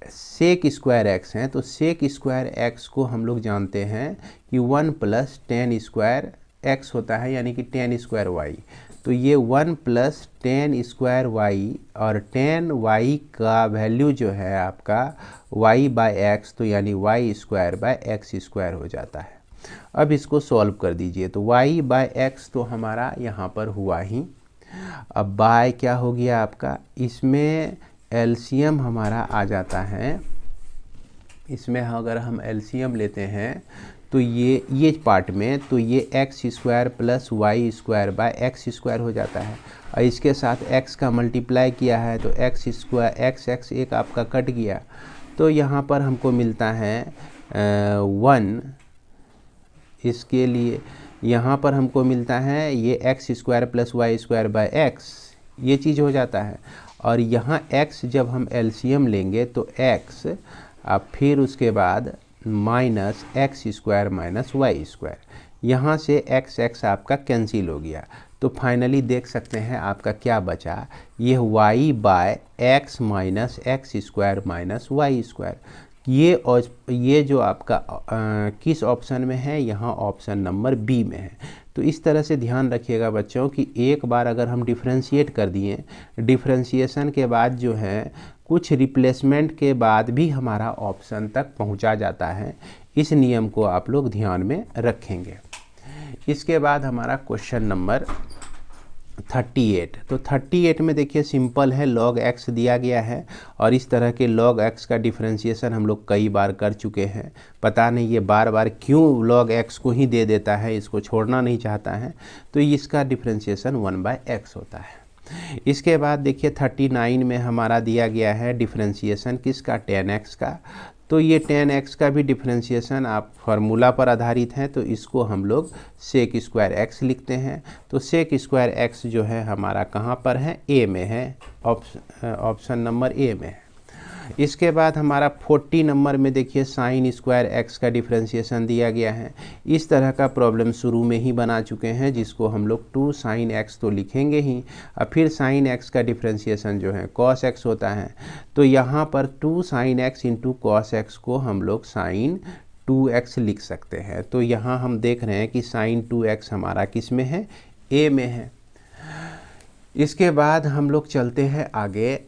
sec square x हैं, तो सेक स्क्वायर एक्स को हम लोग जानते हैं कि 1 प्लस tan स्क्वायर एक्स होता है, यानी कि tan स्क्वायर वाई। तो ये 1 प्लस tan स्क्वायर वाई और tan y का वैल्यू जो है आपका y बाय एक्स, तो यानी y square by x square हो जाता है। अब इसको सॉल्व कर दीजिए, तो y बाय एक्स तो हमारा यहाँ पर हुआ ही। अब बाय क्या हो गया आपका, इसमें एलसीएम हमारा आ जाता है, इसमें अगर हम एलसीएम लेते हैं तो ये पार्ट में तो ये x square plus y square by x square हो जाता है, और इसके साथ x का मल्टीप्लाई किया है तो एक्स स्क्वायर एक्स एक आपका कट गया, तो यहाँ पर हमको मिलता है 1। इसके लिए यहाँ पर हमको मिलता है ये x square plus y square by x, ये चीज़ हो जाता है। और यहाँ x जब हम एलसीएम लेंगे तो x, अब फिर उसके बाद minus x square minus y square, यहाँ से x आपका कैंसिल हो गया, तो फाइनली देख सकते हैं आपका क्या बचा, ये y by x minus x square minus y square. ये जो आपका किस ऑप्शन में है, यहाँ ऑप्शन नंबर बी में है। तो इस तरह से ध्यान रखिएगा बच्चों कि एक बार अगर हम डिफ्रेंशिएट कर दिए, डिफ्रेंशिएशन के बाद जो है कुछ रिप्लेसमेंट के बाद भी हमारा ऑप्शन तक पहुंचा जाता है। इस नियम को आप लोग ध्यान में रखेंगे। इसके बाद हमारा क्वेश्चन नंबर 38। तो 38 में देखिए सिंपल है, log x दिया गया है और इस तरह के log x का डिफ्रेंशिएशन हम लोग कई बार कर चुके हैं। पता नहीं ये बार बार क्यों log x को ही दे देता है, इसको छोड़ना नहीं चाहता है, तो इसका डिफ्रेंशिएशन 1 बाय x होता है। इसके बाद देखिए 39 में हमारा दिया गया है डिफ्रेंशिएशन किसका, tan x का। तो ये tan x का भी डिफ्रेंशिएशन आप फार्मूला पर आधारित है, तो इसको हम लोग सेक स्क्वायर x लिखते हैं। तो सेक स्क्वायर x जो है हमारा कहाँ पर है, ए में है, ऑप्शन नंबर ए में है। इसके बाद हमारा 40 नंबर में देखिए साइन स्क्वायर x का डिफ्रेंशिएशन दिया गया है। इस तरह का प्रॉब्लम शुरू में ही बना चुके हैं, जिसको हम लोग 2 साइन x तो लिखेंगे ही, और फिर साइन x का डिफ्रेंशिएशन जो है cos x होता है। तो यहाँ पर 2 sine x into cos x को हम लोग साइन 2x लिख सकते हैं। तो यहाँ हम देख रहे हैं कि साइन 2x हमारा किस में है, a में है। इसके बाद हम लोग चलते हैं आगे।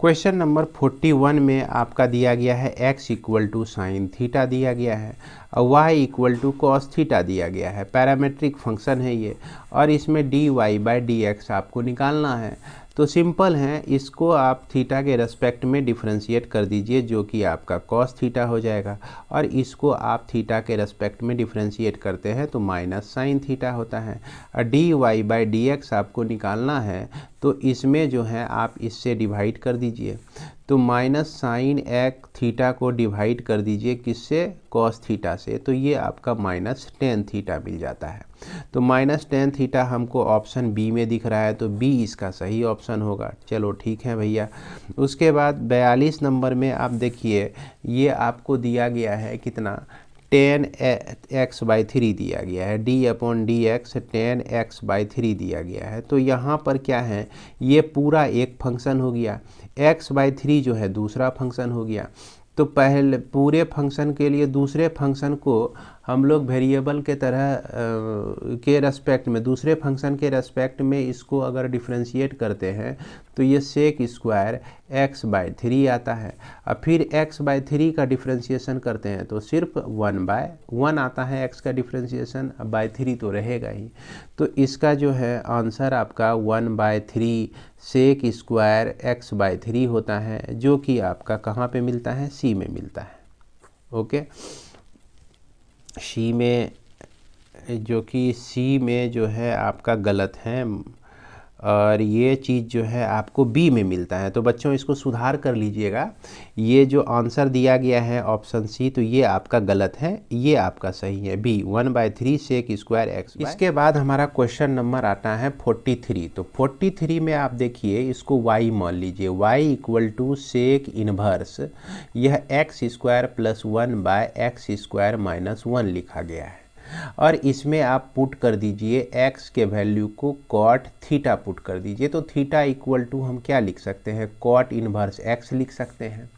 क्वेश्चन नंबर 41 में आपका दिया गया है x equal to sine theta दिया गया है और y equal to cos theta दिया गया है। पैरामेट्रिक फंक्शन है ये, और इसमें dy बाय dx आपको निकालना है। तो सिंपल है, इसको आप थीटा के रेस्पेक्ट में डिफ्रेंशिएट कर दीजिए, जो कि आपका कॉस थीटा हो जाएगा, और इसको आप थीटा के रेस्पेक्ट में डिफ्रेंशिएट करते हैं तो माइनस साइन थीटा होता है। और dy बाय dx आपको निकालना है, तो इसमें जो है आप इससे डिवाइड कर दीजिए। तो माइनस साइन एक्स थीटा को डिवाइड कर दीजिए किससे, कॉस थीटा से, तो ये आपका माइनस टेन थीटा मिल जाता है। तो माइनस टेन थीटा हमको ऑप्शन बी में दिख रहा है, तो बी इसका सही ऑप्शन होगा। चलो ठीक है भैया। उसके बाद 42 नंबर में आप देखिए, ये आपको दिया गया है कितना, टेन एक्स बाई थ्री दिया गया है, D upon D x ten x by three दिया गया है। तो यहाँ पर क्या है, ये पूरा एक फंक्शन हो गया, एक्स बाई थ्री जो है दूसरा फंक्शन हो गया। तो पहले पूरे फंक्शन के लिए दूसरे फंक्शन को हम लोग वेरिएबल के तरह के रेस्पेक्ट में, दूसरे फंक्शन के रेस्पेक्ट में इसको अगर डिफ्रेंशिएट करते हैं तो ये sec square x by three आता है। अब फिर एक्स बाई थ्री का डिफ्रेंशिएशन करते हैं तो सिर्फ वन बाय वन आता है एक्स का डिफ्रेंशिएशन, अब बाई थ्री तो रहेगा ही। तो इसका जो है आंसर आपका one by three sec square x by three होता है, जो कि आपका कहाँ पे मिलता है, सी में मिलता है। ओके, सी में, जो कि सी में जो है आपका गलत है, और ये चीज़ जो है आपको बी में मिलता है। तो बच्चों इसको सुधार कर लीजिएगा, ये जो आंसर दिया गया है ऑप्शन सी, तो ये आपका गलत है, ये आपका सही है B, one by three sec square x. इसके बाद हमारा क्वेश्चन नंबर आता है 43। तो 43 में आप देखिए, इसको y मान लीजिए, y equal to sec inverse, यह X square plus one by x square minus one लिखा गया है। और इसमें आप पुट कर दीजिए x के वैल्यू को कॉट थीटा पुट कर दीजिए। तो थीटा इक्वल टू हम क्या लिख सकते हैं, कॉट इनवर्स x लिख सकते हैं।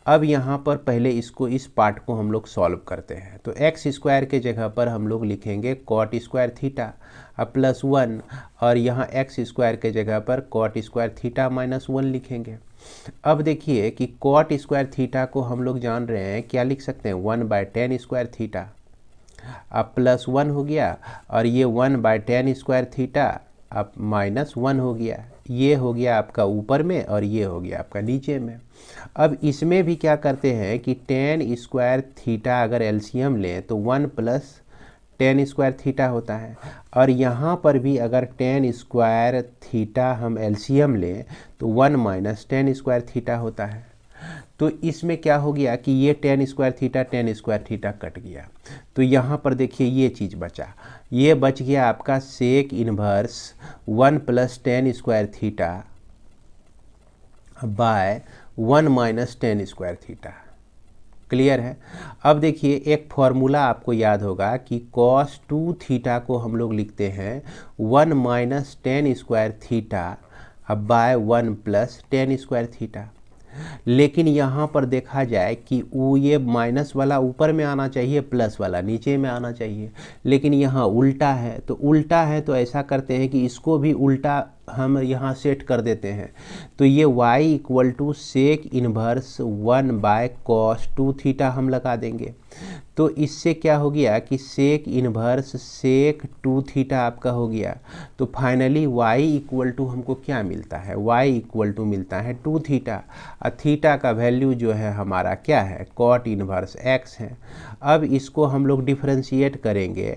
अब यहाँ पर पहले इसको, इस पार्ट को हम लोग सॉल्व करते हैं। तो एक्स स्क्वायर के जगह पर हम लोग लिखेंगे कॉट स्क्वायर थीटा अब प्लस वन, और यहाँ एक्स स्क्वायर के जगह पर cot square theta minus one लिखेंगे। अब देखिए कि कॉट स्क्वायर थीटा को हम लोग जान रहे हैं, क्या लिख सकते हैं, one by ten square theta, अब प्लस वन हो गया, और ये one by ten square theta अब माइनस वन हो गया। ये हो गया आपका ऊपर में, और ये हो गया आपका नीचे में। अब इसमें भी क्या करते हैं कि टेन स्क्वायर थीटा अगर एलसीएम लें तो one plus tan square theta होता है, और यहाँ पर भी अगर टेन स्क्वायर थीटा हम एलसीएम लें तो one minus tan square theta होता है। तो इसमें क्या हो गया कि ये टेन स्क्वायर थीटा कट गया। तो यहाँ पर देखिए ये चीज़ बचा, ये बच गया आपका sec inverse one plus tan square theta by one minus tan square theta. Clear है। अब देखिए एक फॉर्मूला आपको याद होगा कि कॉस टू थीटा को हम लोग लिखते हैं one minus tan square theta अब by one plus tan square theta. लेकिन यहाँ पर देखा जाए कि वो ये माइनस वाला ऊपर में आना चाहिए, प्लस वाला नीचे में आना चाहिए, लेकिन यहाँ उल्टा है। तो उल्टा है तो ऐसा करते हैं कि इसको भी उल्टा हम यहाँ सेट कर देते हैं। तो ये y equal to sec inverse one by cos two theta हम लगा देंगे। तो इससे क्या हो गया कि sec inverse sec two theta आपका हो गया। तो फाइनली y इक्वल टू हमको क्या मिलता है, y इक्वल टू मिलता है टू थीटा, और थीटा का वैल्यू जो है हमारा क्या है, कॉट इनवर्स x है। अब इसको हम लोग डिफ्रेंशिएट करेंगे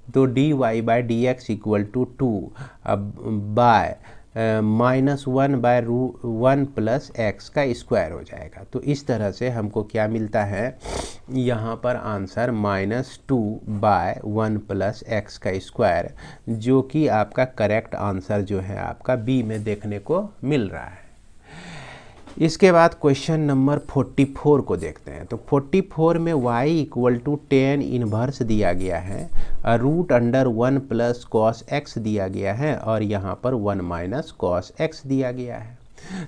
तो D Y by D x equal to two अब by minus one by one plus X का स्क्वायर हो जाएगा। तो इस तरह से हमको क्या मिलता है, यहाँ पर answer minus two bye one plus X का स्क्वायर, जो कि आपका करेक्ट आंसर जो है आपका बी में देखने को मिल रहा है। इसके बाद क्वेश्चन नंबर 44 को देखते हैं। तो 44 में y equal to tan inverse दिया गया है, root under one plus cos x दिया गया है, और यहाँ पर वन माइनस कॉस एक्स दिया गया है।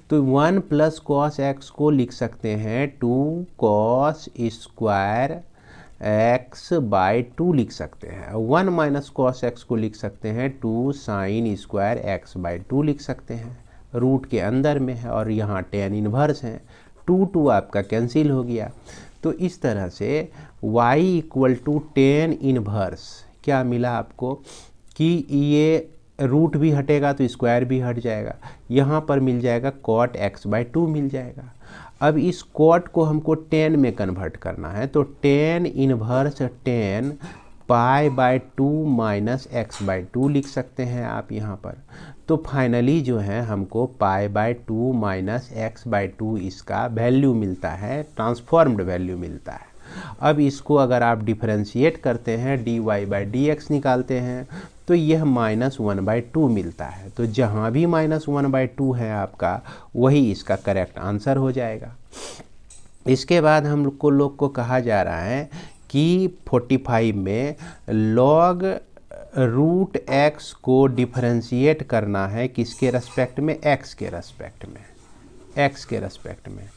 तो वन प्लस कॉस एक्स को लिख सकते हैं two cos square x by two लिख सकते हैं। वन माइनस कॉस एक्स को लिख सकते हैं two sine square x by two लिख सकते हैं, रूट के अंदर में है, और यहाँ टेन इनवर्स है, टू टू आपका कैंसिल हो गया। तो इस तरह से y equal to tan inverse क्या मिला आपको कि ये रूट भी हटेगा तो स्क्वायर भी हट जाएगा, यहाँ पर मिल जाएगा कॉट एक्स बाई टू मिल जाएगा। अब इस कॉट को हमको टेन में कन्वर्ट करना है, तो tan inverse tan π/2 minus x/2 लिख सकते हैं आप यहाँ पर। तो फाइनली जो है हमको π/2 माइनस x/2 इसका वैल्यू मिलता है, ट्रांसफॉर्म्ड वैल्यू मिलता है। अब इसको अगर आप डिफरेंशिएट करते हैं, dy/dx निकालते हैं, तो यह -1/2 मिलता है। तो जहाँ भी -1/2 है आपका, वही इसका करेक्ट आंसर हो जाएगा। इसके बाद हम लोग को कहा जा रहा है कि 45 में log रूट x को डिफरेंशिएट करना है, किसके रेस्पेक्ट में? x के रेस्पेक्ट में, x के रेस्पेक्ट में।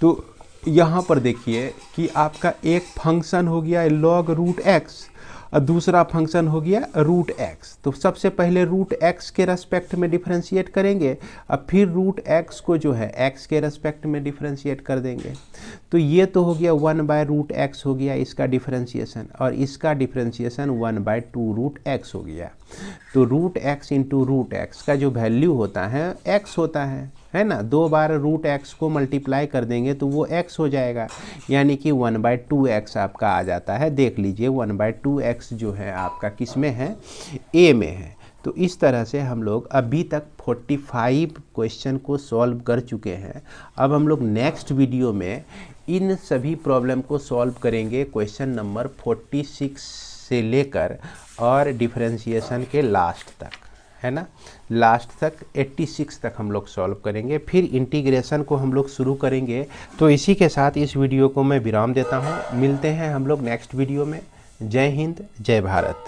तो यहाँ पर देखिए कि आपका एक फंक्शन हो गया log रूट x और दूसरा फंक्शन हो गया रूट x। तो सबसे पहले रूट x के रेस्पेक्ट में डिफरेंशिएट करेंगे और फिर रूट x को जो है x के रेस्पेक्ट में डिफरेंशिएट कर देंगे। तो ये तो हो गया 1/√x हो गया इसका डिफरेंशिएशन, और इसका डिफरेंशिएशन 1/2√x हो गया। तो root x into root x का जो वैल्यू होता है x होता है ना। 2 बार रूट x को मल्टीप्लाई कर देंगे तो वो x हो जाएगा, यानी कि 1/2x आपका आ जाता है। देख लीजिए 1/2x जो है आपका किस में है? a में है। तो इस तरह से हम लोग अभी तक 45 क्वेश्चन को सॉल्व कर चुके हैं। अब हम लोग नेक्स्ट वीडियो में इन सभी प्रॉब्लम को सॉल्व करेंगे, क्वेश्चन नंबर 46 से लेकर और डिफरेंशिएशन के लास्ट तक, है ना, लास्ट तक 86 तक हम लोग सॉल्व करेंगे। फिर इंटीग्रेशन को हम लोग शुरू करेंगे। तो इसी के साथ इस वीडियो को मैं विराम देता हूँ। मिलते हैं हम लोग नेक्स्ट वीडियो में। जय हिंद, जय भारत।